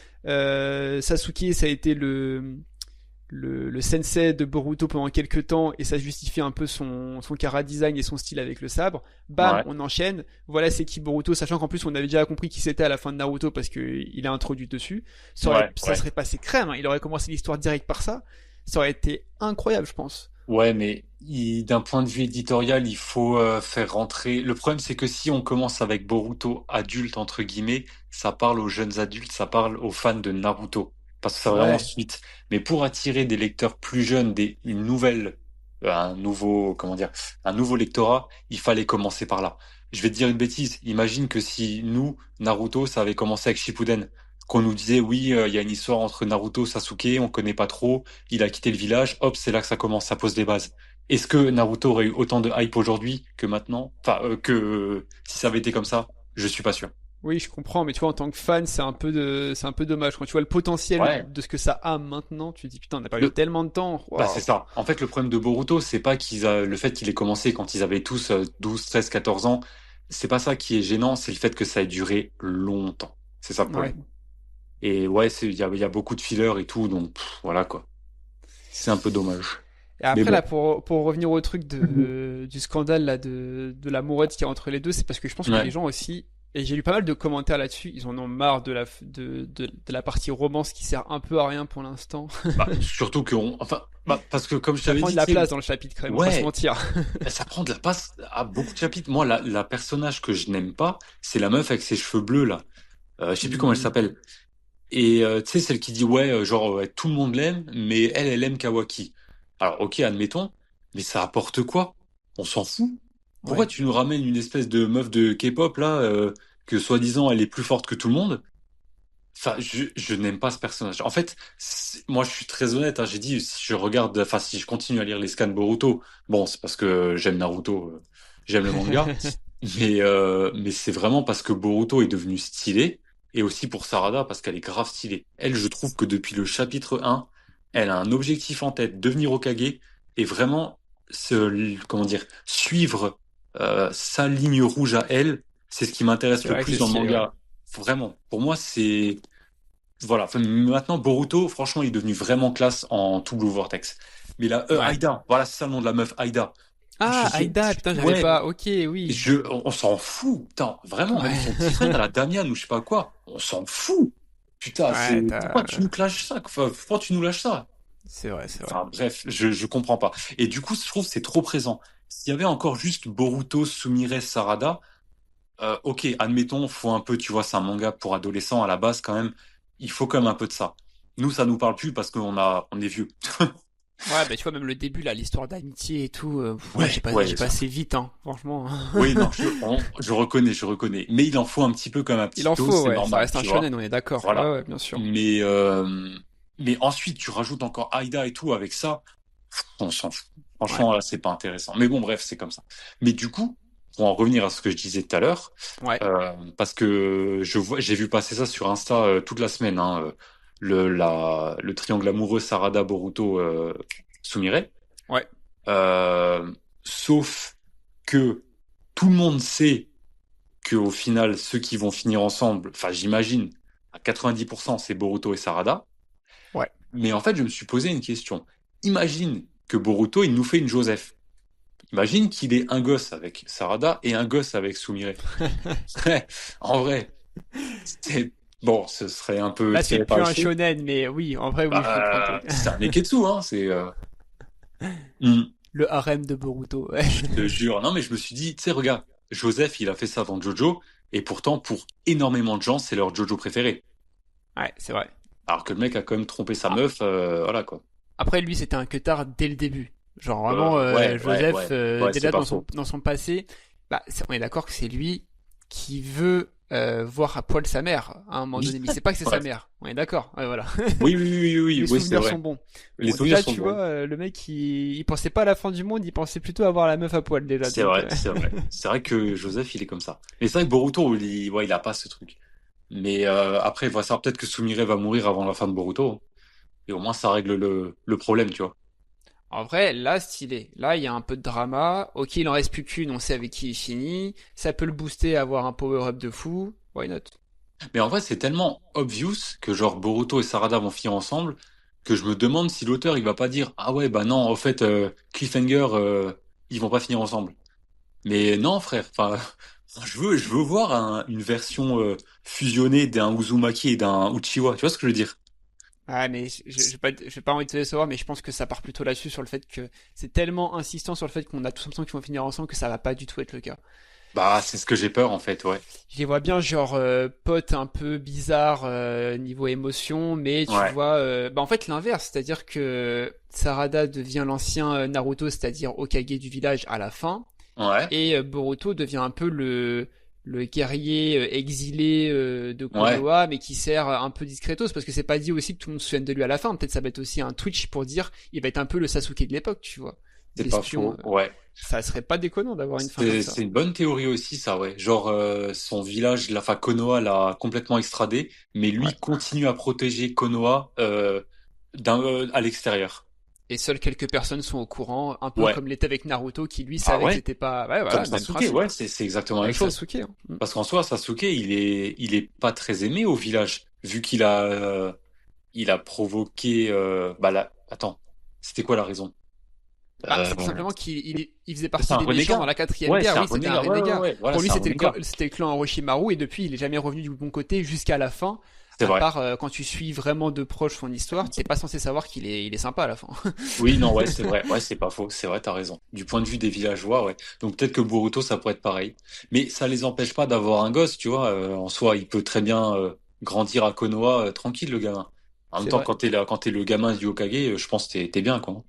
Sasuke ça a été le sensei de Boruto pendant quelques temps et ça justifie un peu son chara design et son style avec le sabre. Bam, Ouais, on enchaîne. Voilà, c'est qui Boruto, sachant qu'en plus on avait déjà compris qui c'était à la fin de Naruto parce que il est introduit dessus. ouais, Ça ouais. serait passé crème, hein. Il aurait commencé l'histoire direct par ça. Ça aurait été incroyable, je pense. Ouais, mais d'un point de vue éditorial, il faut faire rentrer. Le problème, c'est que si on commence avec Boruto adulte, entre guillemets, ça parle aux jeunes adultes, ça parle aux fans de Naruto. Parce que c'est vraiment Ouais. suite. Mais pour attirer des lecteurs plus jeunes, une nouvelle, un nouveau, comment dire, un nouveau lectorat, il fallait commencer par là. Je vais te dire une bêtise. Imagine que si nous, Naruto, ça avait commencé avec Shippuden, qu'on nous disait, oui, il y a une histoire entre Naruto, Sasuke, on connaît pas trop, il a quitté le village, hop, c'est là que ça commence, ça pose les bases. Est-ce que Naruto aurait eu autant de hype aujourd'hui que maintenant? Enfin, si ça avait été comme ça, je suis pas sûr. Oui, je comprends, mais tu vois, en tant que fan, c'est un peu dommage. Quand tu vois le potentiel Ouais. de ce que ça a maintenant, tu te dis putain, on a perdu Le, tellement de temps. Bah, c'est Waouh. ça. En fait, le problème de Boruto, c'est pas le fait qu'il ait commencé quand ils avaient tous 12, 13, 14 ans. C'est pas ça qui est gênant, c'est le fait que ça ait duré longtemps. C'est ça le Ouais. problème. Et ouais, il y a beaucoup de fillers et tout, donc voilà quoi. C'est un peu dommage. Et Mais après, là, bon. pour revenir au truc du scandale là, de l'amourette qu'il y a entre les deux, c'est parce que je pense que les Ouais. gens aussi, et j'ai lu pas mal de commentaires là-dessus, ils en ont marre de la partie romance qui sert un peu à rien pour l'instant. Bah, surtout enfin, bah, parce que comme je Ça t'avais prend de dit, la tu sais, place dans le chapitre quand même, on va pas se ouais, mentir. ça prend de la place à beaucoup de chapitres. Moi, la personnage que je n'aime pas, c'est la meuf avec ses cheveux bleus, là. Je sais plus comment elle Hmm, s'appelle. Et tu sais, celle qui dit, ouais, genre, ouais, tout le monde l'aime, mais elle aime Kawaki. Alors, ok, admettons, mais ça apporte quoi? On s'en fout. Pourquoi ouais. tu nous ramènes une espèce de meuf de K-pop, là, que soi-disant elle est plus forte que tout le monde? Enfin, je n'aime pas ce personnage. En fait, moi, je suis très honnête, hein, j'ai dit, si je regarde, enfin, si je continue à lire les scans Boruto, bon, c'est parce que j'aime Naruto, j'aime le manga, mais c'est vraiment parce que Boruto est devenu stylé, et aussi pour Sarada, parce qu'elle est grave stylée. Elle, je trouve que depuis le chapitre 1, elle a un objectif en tête, devenir Hokage, et vraiment, comment dire, suivre, sa ligne rouge à elle, c'est ce qui m'intéresse C'est le vrai que plus c'est dans le stylé, ouais. manga. Vraiment. Pour moi, voilà. Enfin, maintenant, Boruto, franchement, il est devenu vraiment classe en tout Blue Vortex. Mais là, Ouais. Aïda, voilà, c'est ça le nom de la meuf, Aïda. Ah, Aïda, putain, j'avais Ouais, pas. Ok, oui. on s'en fout. Putain, vraiment, même son petit frère, Ouais. la Damian ou je sais pas quoi, on s'en fout. Putain, Ouais, pourquoi t'as. tu nous clashes ça? Enfin, pourquoi tu nous lâches ça? C'est vrai, c'est vrai. Enfin, bref, je comprends pas. Et du coup, je trouve que c'est trop présent. S'il y avait encore juste Boruto, Sumire, Sarada, ok, admettons, faut un peu, tu vois, c'est un manga pour adolescents à la base quand même. Il faut quand même un peu de ça. Nous, ça nous parle plus parce on est vieux. Ouais, bah tu vois, même le début, là, l'histoire d'amitié et tout, ouais, Ouais, ouais, j'ai ça. passé vite, hein, franchement. Oui, non, je reconnais, je reconnais. Mais il en faut un petit peu comme un Il petit en dose, faut, c'est ouais, ça normal, reste un tu vois. shonen, on est d'accord. Ouais, Voilà. ouais, bien sûr. Mais, mais ensuite, tu rajoutes encore Aida et tout avec ça, on s'en fout. Ouais, Franchement, là, c'est pas intéressant. Mais bon, bref, c'est comme ça. Mais du coup, pour en revenir à ce que je disais tout à l'heure, ouais, parce que j'ai vu passer ça sur Insta toute la semaine, hein, le triangle amoureux Sarada, Boruto, Sumire. ouais. Sauf que tout le monde sait que au final, ceux qui vont finir ensemble, enfin, j'imagine, à 90%, c'est Boruto et Sarada. Ouais. Mais en fait, je me suis posé une question. Imagine que Boruto, il nous fait une Joseph. Imagine qu'il ait un gosse avec Sarada et un gosse avec Sumire. Ouais, en vrai, Bon, ce serait un peu Là, c'est tiré par plus les un cheveux. shonen, mais oui, en vrai, oui, je comprends le truc. C'est un Neketsu, hein. Hmm, Le harem de Boruto. Ouais, je te jure. Non, mais je me suis dit, tu sais, regarde, Joseph, il a fait ça dans Jojo, et pourtant, pour énormément de gens, c'est leur Jojo préféré. ouais, c'est vrai. Alors que le mec a quand même trompé sa Ah, meuf, voilà quoi. après, lui, c'était un queutard dès le début. Genre vraiment, Ouais, ouais, Joseph, ouais. Ouais, c'est déjà pas dans faux. son passé, bah, on est d'accord que c'est lui qui veut voir à poil sa mère à un moment Oui. donné, mais c'est pas que c'est sa Ouais. mère. On est d'accord. Ouais, voilà. Oui, oui, oui, oui, oui, Les oui, c'est souvenirs vrai. sont bons. Les Bon, souvenirs déjà, sont tu vois, bons. le mec, il pensait pas à la fin du monde, il pensait plutôt avoir la meuf à poil déjà. C'est Donc, vrai, c'est vrai. C'est vrai que Joseph, il est comme ça. Mais c'est vrai que Boruto, ouais, il a pas ce truc. Mais après, il va savoir peut-être que Sumire va mourir avant la fin de Boruto, hein. Et au moins, ça règle le problème, tu vois. en vrai, là, stylé. Là, il y a un peu de drama. Ok, il en reste plus qu'une, on sait avec qui il finit. Ça peut le booster à avoir un power-up de fou. Why not? Mais en vrai, c'est tellement obvious que genre Boruto et Sarada vont finir ensemble que je me demande si l'auteur il va pas dire ah ouais bah non en fait Cliffhanger ils vont pas finir ensemble. Mais non frère, enfin je veux voir une version fusionnée d'un Uzumaki et d'un Uchiwa. Tu vois ce que je veux dire? Ah, mais j'ai pas envie de te décevoir, mais je pense que ça part plutôt là-dessus sur le fait que c'est tellement insistant sur le fait qu'on a tous l'impression qu'ils vont finir ensemble que ça va pas du tout être le cas. Bah c'est ce que j'ai peur en fait ouais. Je les vois bien, genre, pote un peu bizarre niveau émotion, mais tu Ouais vois, bah en fait l'inverse, c'est-à-dire que Sarada devient l'ancien Naruto, c'est-à-dire Hokage du village à la fin, ouais et Boruto devient un peu le guerrier exilé de ouais. Konoha, mais qui sert un peu discretos, parce que c'est pas dit aussi que tout le monde se souvienne de lui à la fin. Peut-être ça va être aussi un Twitch pour dire, il va être un peu le Sasuke de l'époque, tu vois. C'est pas L'espion. faux ouais. Ça serait pas déconnant d'avoir une fin comme C'est ça. une bonne théorie aussi, ça, ouais. Genre, son village, la fa Konoha l'a complètement extradé, mais Ouais. lui continue à protéger Konoha à l'extérieur. Et seules quelques personnes sont au courant, un peu Ouais. comme l'était avec Naruto, qui lui Bah savait que ouais, c'était pas. Ouais, comme voilà, même Sasuke, principe. ouais, c'est exactement la même Avec chose. Sasuke. Hein. Mm. Parce qu'en soi, Sasuke, il est pas très aimé au village, vu qu'il a provoqué, bah là, attends, c'était quoi la raison? Bah, Euh, c'est tout simplement qu'il faisait c'est partie un des méchants dans renégat. la quatrième Ouais, guerre. c'est un Oui, c'était un renégat. Ouais, ouais, renégat. ouais. Voilà, Pour lui, c'est un renégat. c'était le clan Orochimaru, et depuis, il est jamais revenu du bon côté jusqu'à la fin. C'est À vrai. part quand tu suis vraiment de proche son histoire, t'es pas censé savoir il est sympa à la fin. Oui, non, ouais, c'est vrai. Ouais, c'est pas faux. C'est vrai, t'as raison. Du point de vue des villageois, ouais. Donc peut-être que Boruto, ça pourrait être pareil. Mais ça les empêche pas d'avoir un gosse, tu vois. En soi, il peut très bien grandir à Konoha tranquille, le gamin. En même C'est temps, vrai. quand t'es le gamin du Hokage, je pense que t'es bien, quoi.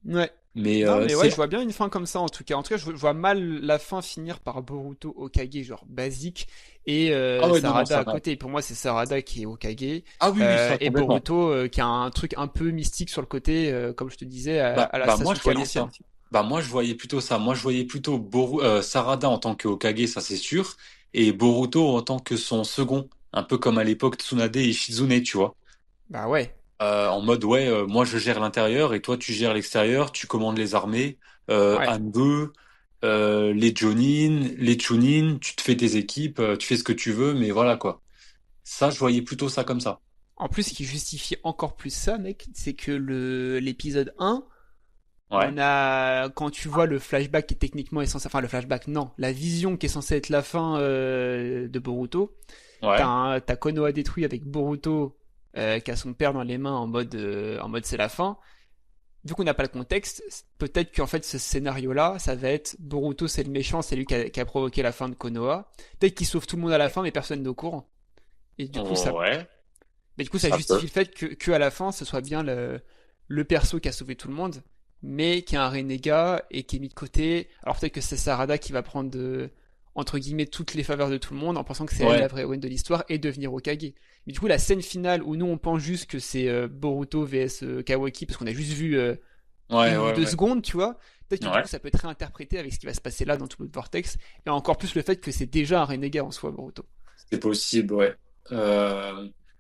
Ouais. Mais Non, mais ouais, c'est... je vois bien une fin comme ça en tout cas. En tout cas, je vois mal la fin finir par Boruto Hokage, genre basique, et Ah ouais, non, non, Sarada ça à va. côté. Pour moi, c'est Sarada qui est Hokage, Ah oui, oui, ça, et complètement. Boruto qui a un truc un peu mystique sur le côté, comme je te disais, Bah, à la bah, moi, je Sasuke à voyais ça. l'ancienne. Bah, moi, je voyais plutôt ça. Moi, je voyais plutôt Sarada en tant que Hokage, ça c'est sûr. Et Boruto en tant que son second. Un peu comme à l'époque Tsunade et Shizune, tu vois. Bah ouais, En mode ouais, moi je gère l'intérieur et toi tu gères l'extérieur, tu commandes les armées, ouais. Hanbei, les Jonin, les Chunin, tu te fais tes équipes, tu fais ce que tu veux, mais voilà quoi. Ça, je voyais plutôt ça comme ça. En plus, ce qui justifie encore plus ça, mec, c'est que l'épisode 1, Ouais, on a, quand tu vois le flashback qui techniquement est censé, enfin le flashback, non, la vision qui est censée être la fin de Boruto, ouais, t'as Konoha détruit avec Boruto qui a son père dans les mains en mode c'est la fin. Vu qu'on n'a pas le contexte, peut-être qu'en fait ce scénario-là, ça va être Boruto c'est le méchant, c'est lui qui a provoqué la fin de Konoha. Peut-être qu'il sauve tout le monde à la fin, mais personne n'est au courant. Et du coup ouais, ça ça peut. justifie le fait que à la fin ce soit bien le perso qui a sauvé tout le monde, mais qui est un renégat et qui est mis de côté. Alors peut-être que c'est Sarada qui va prendre entre guillemets toutes les faveurs de tout le monde en pensant que c'est elle la Ouais, vraie héroïne de l'histoire et devenir Hokage. Mais du coup la scène finale où nous on pense juste que c'est Boruto vs Kawaki parce qu'on a juste vu ouais, une ou ouais, deux ouais, secondes, tu vois. Peut-être que du coup ouais. ça peut être réinterprété avec ce qui va se passer là dans tout le vortex et encore plus le fait que c'est déjà un renégat en soi Boruto. C'est possible, ouais.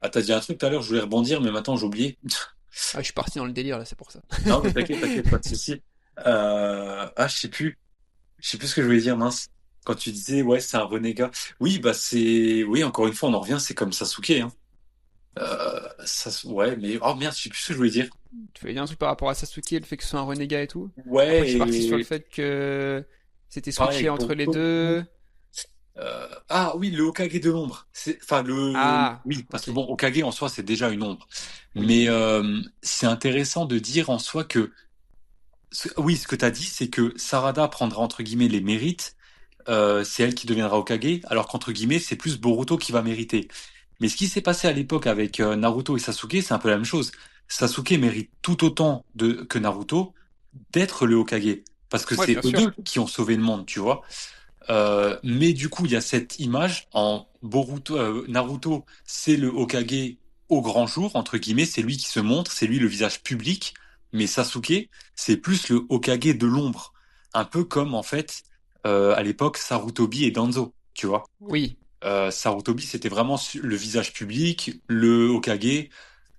Ah, t'as dit un truc tout à l'heure, je voulais rebondir, mais maintenant j'ai oublié. Ah, je suis parti dans le délire là, c'est pour ça. Non, mais t'inquiète, t'inquiète, pas de souci. Ah, je sais plus. Je sais plus ce que je voulais dire, mince. Quand tu disais, ouais, c'est un renégat. Oui, bah c'est, oui, encore une fois, on en revient, c'est comme Sasuke, hein. Ouais, mais oh merde, je sais plus ce que je voulais dire. Tu voulais dire un truc par rapport à Sasuke, le fait que ce soit un renégat et tout? Après, je Ouais, suis parti sur le et fait que c'était pareil switché avec entre les Boruto. deux. Ah oui, le Hokage de l'ombre. Enfin Ah, oui, parce que ok. bon, Hokage en soi c'est déjà une ombre, Oui. mais c'est intéressant de dire en soi que oui, ce que t'as dit, c'est que Sarada prendra entre guillemets les mérites, c'est elle qui deviendra Hokage, alors qu'entre guillemets c'est plus Boruto qui va mériter. Mais ce qui s'est passé à l'époque avec Naruto et Sasuke, c'est un peu la même chose. Sasuke mérite tout autant que Naruto d'être le Hokage, parce que Ouais, c'est bien eux sûr. deux qui ont sauvé le monde, tu vois. Mais du coup, il y a cette image en Boruto, Naruto, c'est le Hokage au grand jour, entre guillemets, c'est lui qui se montre, c'est lui le visage public. Mais Sasuke, c'est plus le Hokage de l'ombre, un peu comme en fait à l'époque Sarutobi et Danzo, tu vois. Oui. Sarutobi, c'était vraiment le visage public, le Hokage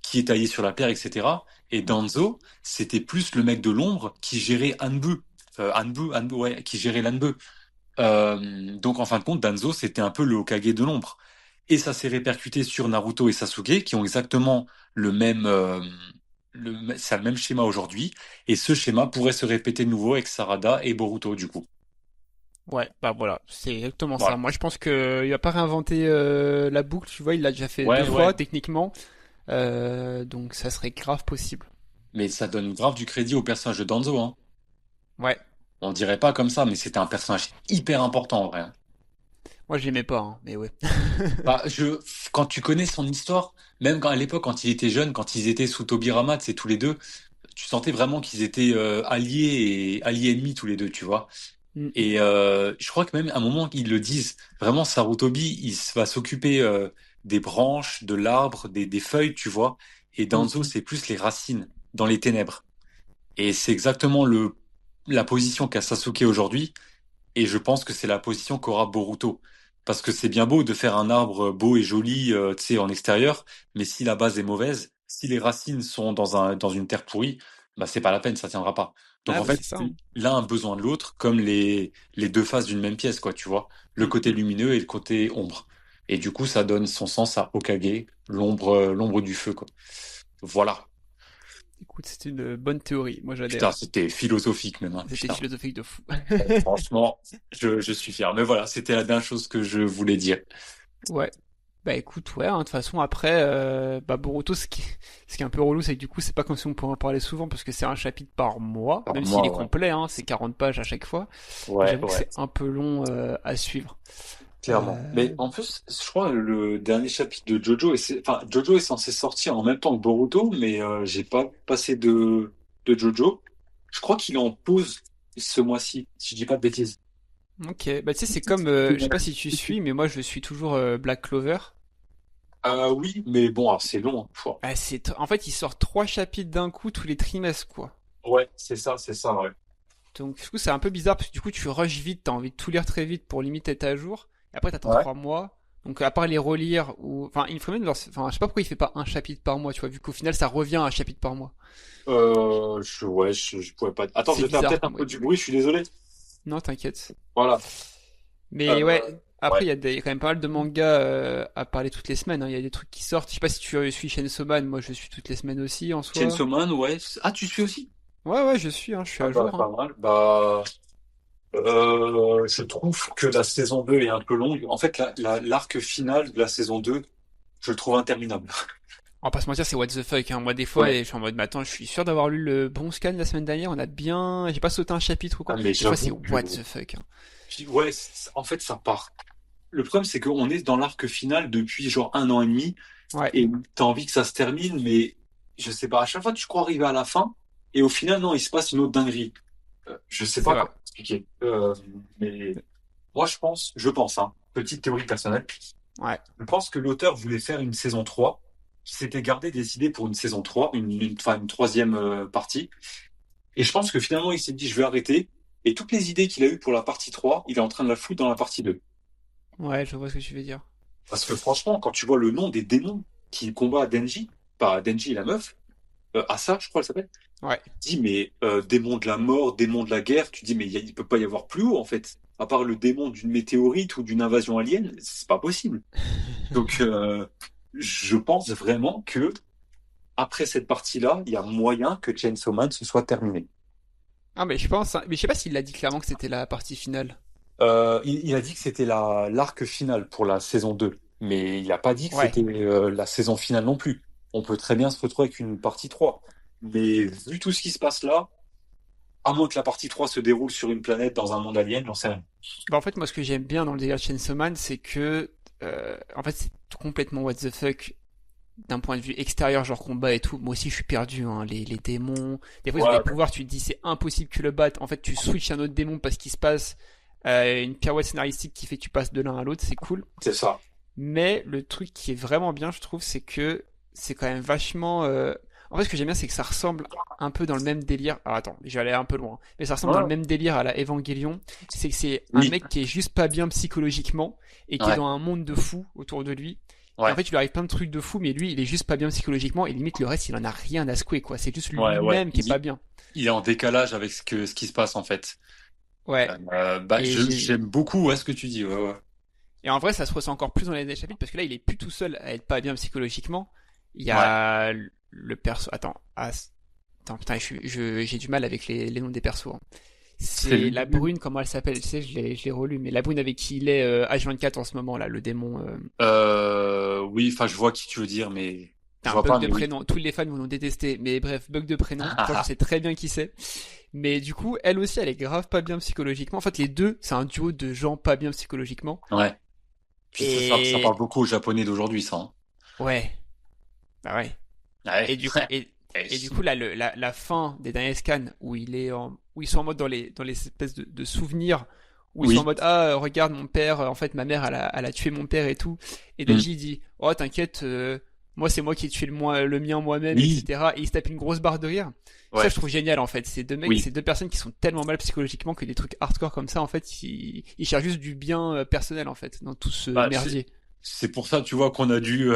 qui est taillé sur la pierre, etc. Et Danzo, c'était plus le mec de l'ombre qui gérait Anbu. Anbu, ouais, qui gérait l'Anbu. Donc en fin de compte, Danzo, c'était un peu le Hokage de l'ombre. Et ça s'est répercuté sur Naruto et Sasuke, qui ont exactement le même, c'est le même schéma aujourd'hui. Et ce schéma pourrait se répéter de nouveau avec Sarada et Boruto, du coup. Ouais, bah voilà, c'est exactement ça. Voilà. Moi, je pense que il va pas réinventer la boucle, tu vois, il l'a déjà fait deux Ouais, fois ouais. techniquement, donc ça serait grave possible. Mais ça donne grave du crédit au personnage de Danzo, hein. Ouais, On dirait pas comme ça, mais c'était un personnage hyper important en vrai, hein. moi je l'aimais pas, hein, mais ouais. Bah, quand tu connais son histoire, même à l'époque, quand il était jeune, quand ils étaient sous Tobirama, c'est tous les deux, tu sentais vraiment qu'ils étaient alliés et alliés ennemis tous les deux, tu vois. Mm, Et je crois que même à un moment ils le disent, vraiment Sarutobi, va s'occuper des branches, de l'arbre, des feuilles, tu vois. Et mm. Danzo, c'est plus les racines dans les ténèbres. Et c'est exactement la position qu'a Sasuke aujourd'hui. Et je pense que c'est la position qu'aura Boruto. Parce que c'est bien beau de faire un arbre beau et joli, tu sais, en extérieur, mais si la base est mauvaise, si les racines sont dans une terre pourrie, bah c'est pas la peine, ça tiendra pas. Donc Ah en bah fait, c'est ça, hein. l'un a besoin de l'autre, comme les deux faces d'une même pièce, quoi, tu vois. Le Mm. côté lumineux et le côté ombre. Et du coup, ça donne son sens à Hokage, l'ombre du feu, quoi. Voilà. Écoute, c'est une bonne théorie, moi Putain, j'adhère. c'était philosophique même, hein. C'était Putain. philosophique de fou. Franchement, je suis fier. Mais voilà, c'était la dernière chose que je voulais dire. Ouais. Bah écoute, ouais, hein, de toute façon après, bah Boruto, ce qui est un peu relou, c'est que du coup, c'est pas comme si on pouvait en parler souvent parce que c'est un chapitre par mois, Par même s'il moi, est ouais. complet, hein, c'est 40 pages à chaque fois. Et Ouais, j'avoue que ouais, c'est un peu long à suivre. clairement. Mais Euh, en plus, je crois le dernier chapitre de Jojo, enfin, Jojo est censé sortir en même temps que Boruto, mais j'ai pas passé de Jojo. Je crois qu'il est en pause ce mois-ci, si je dis pas de bêtises. ok, bah tu sais, c'est comme, je sais pas si tu suis, mais moi je suis toujours Black Clover. Oui, mais bon, alors, c'est long, hein. Pouah. Ah, en fait, il sort 3 chapitres d'un coup tous les trimestres, quoi. Ouais, c'est ça, ouais. Donc du coup, c'est un peu bizarre parce que du coup, tu rushes vite, t'as envie de tout lire très vite pour limite être à jour. Et après, t'attends Ouais. 3 mois. Donc à part les relire ou, enfin, il ferait mieux de enfin, je sais pas pourquoi il fait pas un chapitre par mois, tu vois, vu qu'au final, ça revient à un chapitre par mois. Je pourrais pas. Attends, je C'est vais faire bizarre peut-être un comme peu du rythme. bruit, je suis désolé. Non, t'inquiète. Voilà. Mais Euh, ouais, après, ouais. il y a quand même pas mal de mangas à parler toutes les semaines, hein. Il y a des trucs qui sortent. Je sais pas si tu suis Chainsaw Man, moi je suis toutes les semaines aussi en soi. Chainsaw Man, ouais. Ah, tu suis aussi? Ouais, ouais, je suis, hein, je suis Ah à bah, jour, hein. pas mal. Je trouve que la saison 2 est un peu longue. En fait, l'arc final de la saison 2, je le trouve interminable. On va pas se mentir, c'est what the fuck, hein. Moi, des fois, Ouais. je suis en mode, mais attends, je suis sûr d'avoir lu le bon scan la semaine dernière. On a bien, j'ai pas sauté un chapitre ou quoi. Ah, mais Des fois, c'est j'avoue que, what the fuck, hein. ouais, en fait, ça part. Le problème, c'est qu'on est dans l'arc final depuis genre un an et demi Ouais, et t'as envie que ça se termine, mais je sais pas, à chaque fois, tu crois arriver à la fin et au final, non, il se passe une autre dinguerie. Je sais c'est pas vrai. comment expliquer. Mais moi, je pense, hein, petite théorie personnelle, Ouais. je pense que l'auteur voulait faire une saison 3, qui s'était gardé des idées pour une saison 3, enfin, une troisième partie. Et je pense que finalement, il s'est dit, je vais arrêter. Et toutes les idées qu'il a eues pour la partie 3, il est en train de la foutre dans la partie 2. Ouais, je vois ce que tu veux dire. Parce que franchement, quand tu vois le nom des démons qui combat Denji, pas Denji la meuf, Asa, je crois elle s'appelle, Ouais. tu dis, mais démon de la mort, démon de la guerre, tu dis, mais il peut pas y avoir plus haut, en fait. À part le démon d'une météorite ou d'une invasion alien, c'est pas possible. Donc, je pense vraiment que après cette partie-là, il y a moyen que Chainsaw Man se soit terminé. Ah, mais je pense, hein, mais je sais pas s'il l'a dit clairement que c'était la partie finale. Il a dit que c'était l'arc final pour la saison 2, mais il a pas dit que Ouais. c'était la saison finale non plus. On peut très bien se retrouver avec une partie 3. Mais vu tout ce qui se passe là, à moins que la partie 3 se déroule sur une planète dans un monde alien, j'en sais rien. Bah en fait, moi, ce que j'aime bien dans le délire de Chainsaw Man, c'est que, en fait, c'est complètement what the fuck d'un point de vue extérieur, genre combat et tout. Moi aussi, je suis perdu, hein. Les démons. Des fois, ils ont des Ouais, pouvoirs, tu te dis, c'est impossible que le batte. En fait, tu switches un autre démon parce qu'il se passe une pirouette scénaristique qui fait que tu passes de l'un à l'autre, c'est cool. c'est ça. Mais le truc qui est vraiment bien, je trouve, c'est que c'est quand même vachement. En fait, ce que j'aime bien, c'est que ça ressemble un peu dans le même délire. Ah, attends, je vais aller un peu loin. Mais ça ressemble dans le Ouais. même délire à la Evangelion. C'est que c'est un Oui. mec qui est juste pas bien psychologiquement et qui est Ouais. dans un monde de fous autour de lui. Et en Ouais. fait, il lui arrive plein de trucs de fou, mais lui, il est juste pas bien psychologiquement et limite le reste, il en a rien à secouer, quoi. C'est juste Ouais. Ouais. lui-même qui est pas bien. Il est en décalage avec ce qui se passe en fait. Ouais. Bah, Et j'ai. j'aime beaucoup ouais, ce que tu dis. Ouais, ouais. Et en vrai, ça se ressent encore plus dans les derniers chapitres parce que là, il est plus tout seul à être pas bien psychologiquement. Il y Ouais. a le perso. Attends, attends, putain, j'ai du mal avec les noms des persos, hein. C'est C'est la brune, comment elle s'appelle? Tu sais, je l'ai relu, mais la brune avec qui il est H24 en ce moment là, le démon. oui, enfin, je vois qui tu veux dire, mais C'est je un vois bug pas, de mais oui. prénom. Tous les fans vont nous détester, mais bref, bug de prénom. Toi, je sais très bien qui c'est. Mais du coup, elle aussi, elle est grave pas bien psychologiquement. En fait, les deux, c'est un duo de gens pas bien psychologiquement. Ouais. Puis ça parle Et beaucoup aux Japonais d'aujourd'hui, ça. Hein. ouais, bah ouais. Ouais. Et du coup, et du coup là, la fin des derniers scans où où ils sont en mode dans les espèces de souvenirs où ils sont en Oui. mode ah regarde mon père, en fait ma mère elle a tué mon père et tout. Et Hmm. Daiji dit oh t'inquiète, moi c'est moi qui ai tué le mien moi-même, Oui. etc. Et il se tape une grosse barre de rire. Ça Ouais. je trouve génial en fait. Ces deux mecs, Oui. ces deux personnes qui sont tellement mal psychologiquement que des trucs hardcore comme ça en fait ils cherchent juste du bien personnel en fait dans tout ce Bah, merdier. c'est pour ça, tu vois, qu'on a dû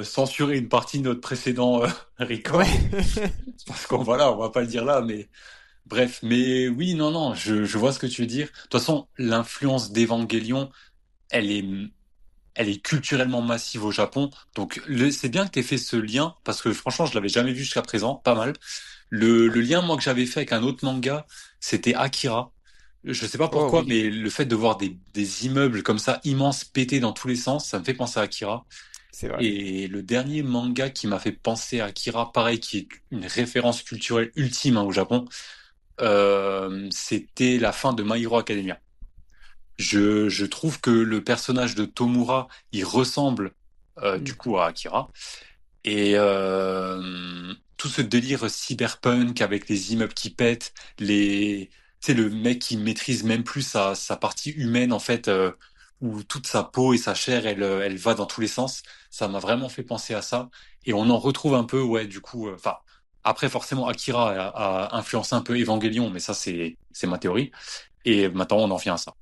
censurer une partie de notre précédent Ouais. record. Parce qu'on voilà, on va pas le dire là, mais bref. Mais oui, non, non, je vois ce que tu veux dire. De toute façon, l'influence d'Evangelion, elle est, elle est culturellement massive au Japon. Donc, c'est bien que tu aies fait ce lien, parce que franchement, je l'avais jamais vu jusqu'à présent, pas mal. Le lien, moi, que j'avais fait avec un autre manga, c'était Akira. Je sais pas Oh pourquoi, oui, mais le fait de voir des immeubles comme ça, immenses, pétés dans tous les sens, ça me fait penser à Akira. c'est vrai. Et le dernier manga qui m'a fait penser à Akira, pareil, qui est une référence culturelle ultime hein, au Japon, c'était la fin de My Hero Academia. Je trouve que le personnage de Tomura, il ressemble du Hmm. coup à Akira. Et tout ce délire cyberpunk avec les immeubles qui pètent, tu sais, le mec qui maîtrise même plus sa partie humaine en fait, où toute sa peau et sa chair, elle va dans tous les sens. Ça m'a vraiment fait penser à ça. Et on en retrouve un peu, ouais, du coup. Enfin, après forcément, Akira a influencé un peu Evangelion, mais ça c'est ma théorie. Et maintenant, on en vient à ça.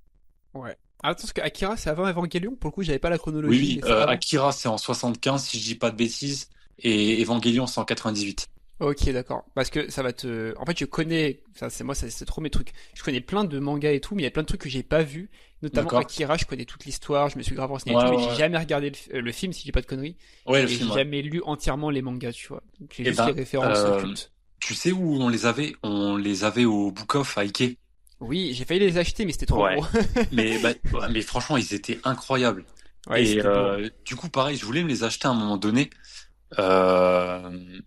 Ouais. Ah, attends, parce que Akira, c'est avant Evangelion. Pour le coup, j'avais pas la Oui, chronologie, oui. mais c'est avant. Akira, c'est en 75, si je dis pas de bêtises, et Evangelion, c'est en 98. Ok, d'accord. Parce que ça va te. En fait, je connais. Ça, c'est moi, c'est trop mes trucs. Je connais plein de mangas et tout, mais il y a plein de trucs que j'ai pas vus. Notamment D'accord? Akira, je connais toute l'histoire, je me suis grave renseigné et Ouais, tout, mais ouais, j'ai ouais. jamais regardé le film, si j'ai pas de conneries. Ouais, le Et film, j'ai ouais. jamais lu entièrement les mangas, tu vois. Donc, j'ai Eh juste les ben, références cultes. tu sais où on les avait? On les avait au Book Off à Ike. Oui, j'ai failli les acheter, mais c'était trop Ouais. gros. Mais, bah, ouais, mais franchement, ils étaient incroyables. Ouais, Et c'était beau, hein. du coup, pareil, je voulais me les acheter à un moment donné.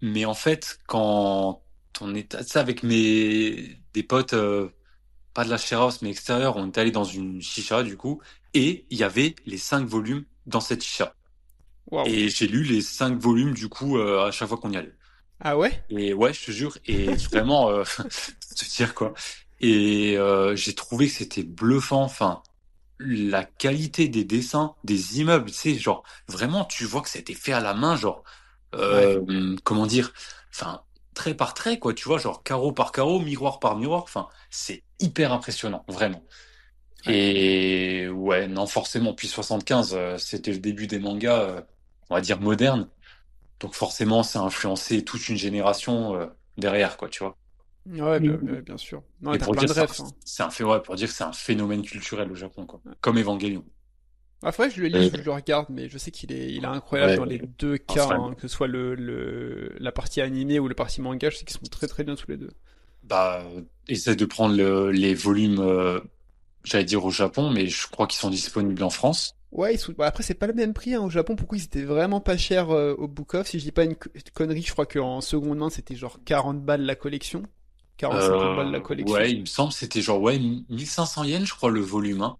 Mais en fait, quand on est, tu sais, avec des potes, pas de la share house, mais extérieur, on est allé dans une chicha, du coup, et il y avait les 5 volumes dans cette chicha. Waouh. Et j'ai lu les 5 volumes, du coup, à chaque fois qu'on y allait. Ah ouais? Et ouais, je te jure, et vraiment, te dire quoi. Et j'ai trouvé que c'était bluffant. Enfin, la qualité des dessins, des immeubles, tu sais, genre vraiment, tu vois que c'était fait à la main, genre Ouais. comment dire, enfin trait par trait, quoi. Tu vois, genre carreau par carreau, miroir par miroir. Enfin, c'est hyper impressionnant, vraiment. Ouais. Et ouais, non, forcément. Puis 75, c'était le début des mangas, on va dire modernes. Donc forcément, ça a influencé toute une génération derrière, quoi, tu vois. Ouais, bien sûr. Non, Et et t'as pour plein dire, de refs, hein. ouais, pour dire que c'est un phénomène culturel au Japon, quoi. Comme Evangelion. Ah, faudrait que je le lise Euh, ou que je le regarde, mais je sais il est incroyable ouais, dans les deux ah, cas, vraiment. hein, que ce soit la partie animée ou la partie manga, je sais qu'ils sont très très bien tous les deux. Bah, essaie de prendre les volumes j'allais dire au Japon, mais je crois qu'ils sont disponibles en France. Ouais, bon, après c'est pas le même prix hein, au Japon. Pourquoi ils étaient vraiment pas chers au Book Off? Si je dis pas une connerie, je crois qu'en seconde main c'était genre 40 balles la collection, 40-50 balles la collection. Ouais, il me semble que c'était genre, ouais, 1500 yens, je crois, le volume, hein.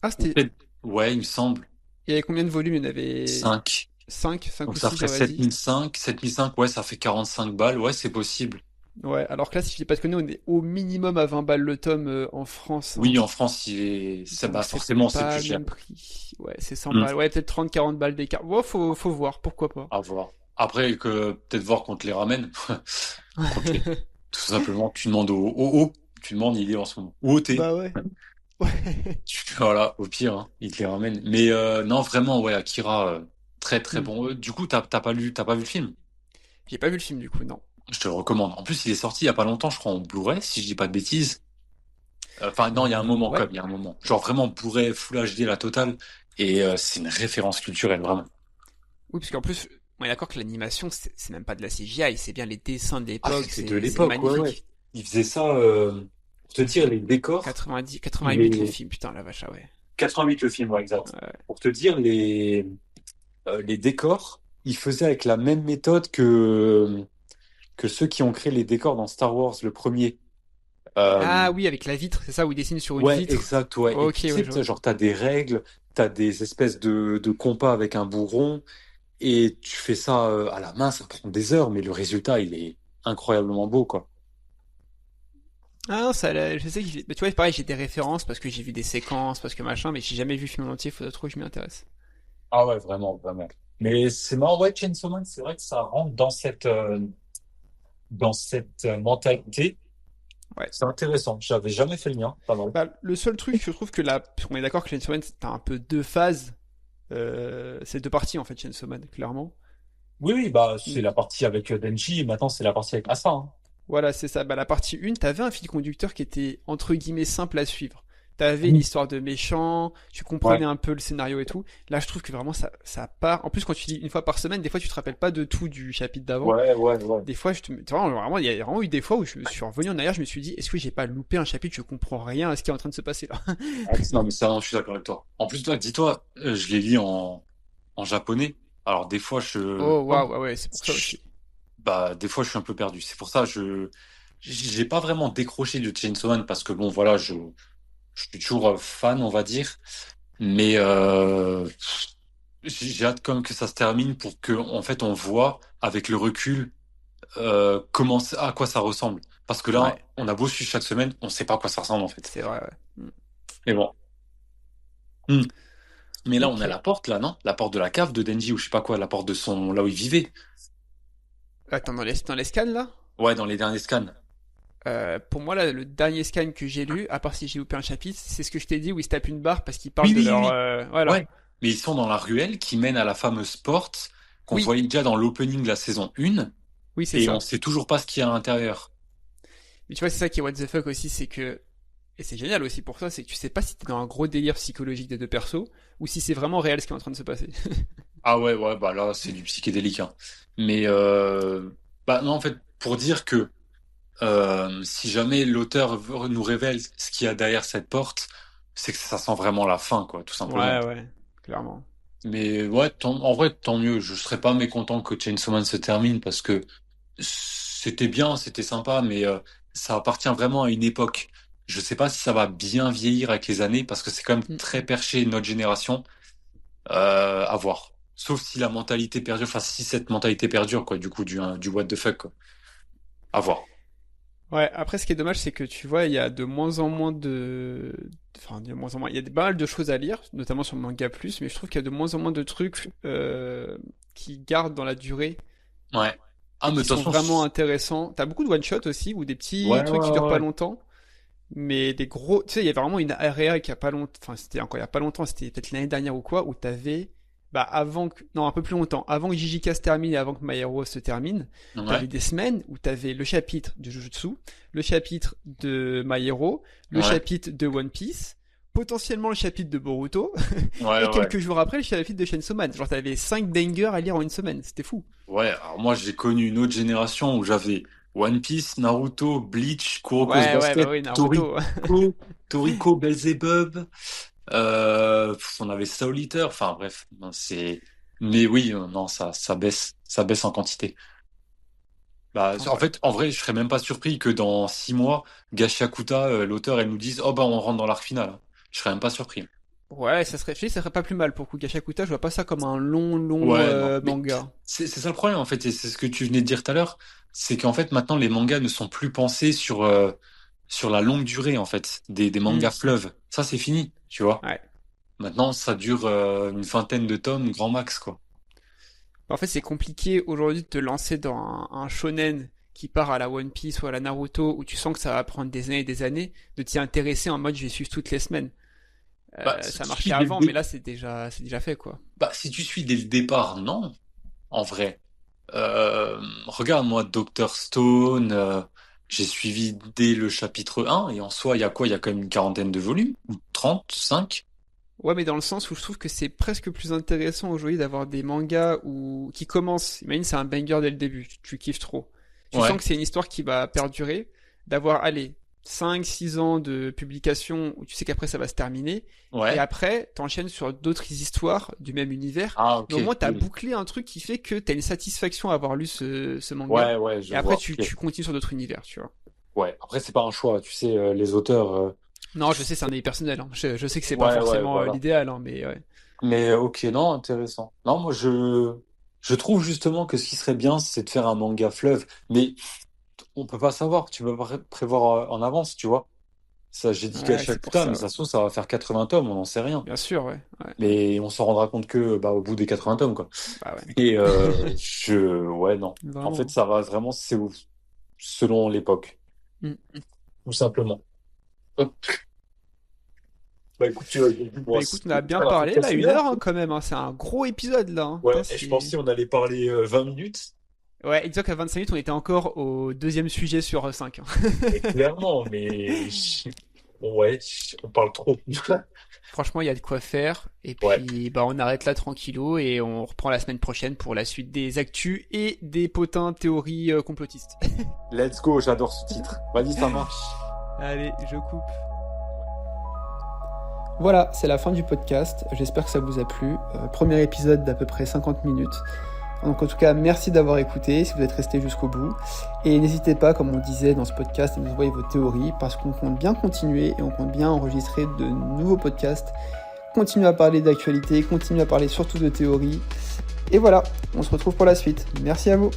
Ah, Ou c'était. peut-être, ouais, il me semble, Il y avait combien de volumes? Il y en avait 5. 5 Donc ou ça 6 ferait on va dire. 7005, ouais, ça fait 45 balles, ouais, c'est possible. Ouais, alors que là, si je dis pas de conneries, on est au minimum à 20 balles le tome en France, hein. Oui, en France, Donc bah, c'est forcément, c'est pas plus le cher. même prix. Ouais, c'est 100 Hmm. balles. Ouais, peut-être 30-40 balles d'écart. Ouais, faut voir, pourquoi pas. À voir. Après, peut-être voir qu'on te les ramène. Contre les, tout simplement, tu demandes tu demandes, il est en ce moment. Ou au thé. Bah ouais. Ouais. Voilà, au pire, hein, il te les ramène. Mais non, vraiment, ouais, Akira, très très Hmm. bon. Du coup, t'as pas vu le film? J'ai pas vu le film du coup, non. Je te le recommande. En plus, il est sorti il y a pas longtemps, je crois, en Blu-ray, si je dis pas de bêtises. Enfin, non, il y a un moment Ouais. comme, il y a un moment. Genre vraiment Blu-ray, Full HD, la totale. Et c'est une référence culturelle, vraiment. Oui, parce qu'en plus, on est d'accord que l'animation, c'est même pas de la CGI, c'est bien les dessins de Ah, l'époque, c'était de c'est l'époque, ouais, ouais. magnifique. Il faisait ça, pour te dire, les décors, 90, 88 le les film, putain la vache, ah ouais. 88 le film, ouais, exact. Ouais. Pour te dire, les décors, ils faisaient avec la même méthode que ceux qui ont créé les décors dans Star Wars, le premier. Euh, Ah oui, avec la vitre, c'est ça, où il dessine sur une ouais, vitre. exact, ouais. Et Ok, puis, tu ouais, sais, je vois. genre, t'as des règles, t'as des espèces de compas avec un bourron, et tu fais ça à la main, ça prend des heures, mais le résultat, il est incroyablement beau, quoi. Ah non, je sais que bah, tu vois, pareil, j'ai des références parce que j'ai vu des séquences, parce que machin, mais j'ai jamais vu le film en entier, faudrait trop que je m'y intéresse. Ah ouais, vraiment, vraiment. Mais c'est marrant, ouais, Chainsaw Man, c'est vrai que ça rentre dans cette mentalité. Ouais. C'est intéressant. J'avais jamais fait le mien. Pas mal. Bah, le seul truc, je trouve que là, on est d'accord que Chainsaw Man, t'as un peu deux phases, c'est deux parties en fait, Chainsaw Man, clairement. Oui, oui, bah, c'est Mm. la partie avec Denji, et maintenant c'est la partie avec Asa, hein. Voilà, c'est ça. Bah, la partie 1, t'avais un fil conducteur qui était entre guillemets simple à suivre. T'avais une Oui. histoire de méchant, tu Ouais. comprenais un peu le scénario et tout. Là, je trouve que vraiment ça part. En plus, quand tu dis une fois par semaine, des fois tu te rappelles pas de tout du chapitre d'avant. Ouais, ouais, ouais. Des fois, vraiment, il y a vraiment eu des fois où je me suis revenu en arrière, je me suis dit, est-ce que j'ai pas loupé un chapitre, je comprends rien à ce qui est en train de se passer là. Ah, non, mais ça, non, je suis d'accord avec toi. En plus, toi, dis-toi, je l'ai lu en japonais. Alors, des fois, Oh waouh, ouais, ouais, c'est pour ça je- aussi. bah, des fois, je suis un peu perdu. C'est pour ça, j'ai pas vraiment décroché de Chainsaw Man parce que bon, voilà, je suis toujours fan, on va dire. Mais j'ai hâte quand même que ça se termine pour que, en fait, on voit avec le recul à quoi ça ressemble. Parce que là, Ouais, on a beau suivre chaque semaine, on sait pas à quoi ça ressemble en fait. c'est vrai, ouais. Mm. Mais bon. Hmm. Mais là, on Ok. est à la porte, là, non? La porte de la cave de Denji ou je sais pas quoi, la porte de là où il vivait. Attends, dans les scans là? Ouais, dans les derniers scans. Pour moi, là, le dernier scan que j'ai lu, à part si j'ai loupé un chapitre, c'est ce que je t'ai dit où ils se tapent une barre parce qu'ils parlent Oui, de oui, leur. oui. Voilà. Ouais. Mais ils sont dans la ruelle qui mène à la fameuse porte qu'on Oui, voyait déjà dans l'opening de la saison 1 oui, c'est et on ça. sait toujours pas ce qu'il y a à l'intérieur. Mais tu vois, c'est ça qui est what the fuck aussi, c'est que. Et c'est génial aussi pour ça, c'est que tu sais pas si t'es dans un gros délire psychologique des deux persos ou si c'est vraiment réel ce qui est en train de se passer. Ah ouais, ouais, bah là, c'est du psychédélique, hein. Mais bah non, en fait, pour dire que si jamais l'auteur nous révèle ce qu'il y a derrière cette porte, c'est que ça sent vraiment la fin, quoi, tout simplement. Ouais, ouais, clairement. Mais ouais, en vrai, tant mieux. Je serais pas mécontent que Chainsaw Man se termine parce que c'était bien, c'était sympa, mais ça appartient vraiment à une époque. Je sais pas si ça va bien vieillir avec les années parce que c'est quand même Mm. très perché de notre génération. À voir. Sauf si la mentalité perdure, enfin si cette mentalité perdure, quoi, du coup, du what the fuck, quoi. À voir. Ouais, après, ce qui est dommage, c'est que tu vois, il y a de moins en moins de. Enfin, de moins en moins. Il y a pas mal de choses à lire, notamment sur Manga Plus, mais je trouve qu'il y a de moins en moins de trucs qui gardent dans la durée Ouais. Ah, et mais de qui toute sont façon, vraiment intéressants. T'as beaucoup de one-shot aussi, ou des petits ouais, ouais, trucs qui durent ouais, pas ouais. longtemps, mais des gros. Tu sais, il y a vraiment une area qui a pas longtemps. Enfin, c'était encore il y a pas longtemps, c'était peut-être l'année dernière ou quoi, où t'avais. Bah, avant que. Non, un peu plus longtemps. Avant que JJK se termine et avant que My Hero se termine, t'avais Ouais, des semaines où t'avais le chapitre de Jujutsu, le chapitre de My Hero, le ouais, chapitre de One Piece, potentiellement le chapitre de Boruto, ouais, et ouais. quelques jours après le chapitre de Chainsaw Man. Genre, t'avais 5 bangers à lire en une semaine. C'était fou. Ouais, alors moi, j'ai connu une autre génération où j'avais One Piece, Naruto, Bleach, Kuroko's Ouais, ouais, bah Basket, oui, Naruto. Toriko, Belzebub. On avait Soul Eater. Enfin bref, non, c'est. Mais oui, non, ça baisse en quantité. Bah, Enfin, en voilà. fait, en vrai, je serais même pas surpris que dans 6 mois, Gachiakuta, l'auteur, elle nous dise, oh bah on rentre dans l'arc final, hein. Je serais même pas surpris. Ouais, ça serait pas plus mal pour Kugashakuta, je vois pas ça comme un long Ouais, non. Mais manga. c'est ça le problème, en fait, et c'est ce que tu venais de dire tout à l'heure, c'est qu'en fait, maintenant, les mangas ne sont plus pensés sur la longue durée, en fait, des Hmm, mangas fleuves. Ça, c'est fini, tu vois. ouais. Maintenant, ça dure une vingtaine de tomes, grand max, quoi. En fait, c'est compliqué aujourd'hui de te lancer dans un shonen qui part à la One Piece ou à la Naruto où tu sens que ça va prendre des années et des années, de t'y intéresser en mode je vais suivre toutes les semaines. Bah, si Ça tu marchait suis dès le avant, mais dé- là c'est déjà fait quoi. Bah, si tu suis dès le départ, non, en vrai. Regarde, moi, Dr. Stone, j'ai suivi dès le chapitre 1, et en soi, il y a quoi? Il y a quand même une quarantaine de volumes? Ou 35? Ouais, mais dans le sens où je trouve que c'est presque plus intéressant aujourd'hui d'avoir des mangas qui commencent. Imagine, c'est un banger dès le début, tu kiffes trop. Tu sens Ouais, que c'est une histoire qui va perdurer, d'avoir, allez, 5 6 ans de publication où tu sais qu'après ça va se terminer, et ouais. après, t'enchaînes sur d'autres histoires du même univers, Ah, mais ok, au moins t'as oui. bouclé un truc qui fait que t'as une satisfaction à avoir lu ce manga, Ouais, ouais, et je après vois. Ok. tu continues sur d'autres univers, tu vois. Ouais. Après, c'est pas un choix, tu sais, les auteurs. Non, je sais, c'est un avis personnel, hein. Je sais que c'est pas Ouais, ouais, forcément voilà. l'idéal, hein, mais ouais. Mais ok, non, intéressant. Non, moi, je trouve justement que ce qui serait bien, c'est de faire un manga fleuve. Mais on peut pas savoir, tu peux pas prévoir en avance, tu vois. Ça, j'ai dit Ouais, c'est pour Gachiakuta, mais ça, ouais. ça se trouve, ça va faire 80 tomes, on n'en sait rien. Bien sûr, ouais. Ouais. Mais on s'en rendra compte que bah, au bout des 80 tomes, quoi. Bah ouais. Et ouais, non. En fait, Vraiment. ça va vraiment, selon l'époque, Mm. tout simplement. Hop. Bah écoute, Bah moi, écoute, on a bien on a fait parlé là, presque une une heure. heure hein, quand même, hein. C'est un gros épisode là, hein. Ouais, Putain, et je c'est... pensais on allait parler 20 minutes. Ouais, exact qu'à 25 minutes, on était encore au deuxième sujet sur 5. Et clairement, mais ouais, on parle trop. Franchement, il y a de quoi faire. Et Ouais, puis, bah, on arrête là tranquillou et on reprend la semaine prochaine pour la suite des actus et des potins théories complotistes. let's go, j'adore ce titre. Vas-y, ça marche. Allez, je coupe. Voilà, c'est la fin du podcast. J'espère que ça vous a plu. Premier épisode d'à peu près 50 minutes. Donc en tout cas, merci d'avoir écouté, si vous êtes resté jusqu'au bout. Et n'hésitez pas, comme on disait dans ce podcast, à nous envoyer vos théories, parce qu'on compte bien continuer et on compte bien enregistrer de nouveaux podcasts. Continuer à parler d'actualité, continuer à parler surtout de théories. Et voilà, on se retrouve pour la suite. Merci à vous.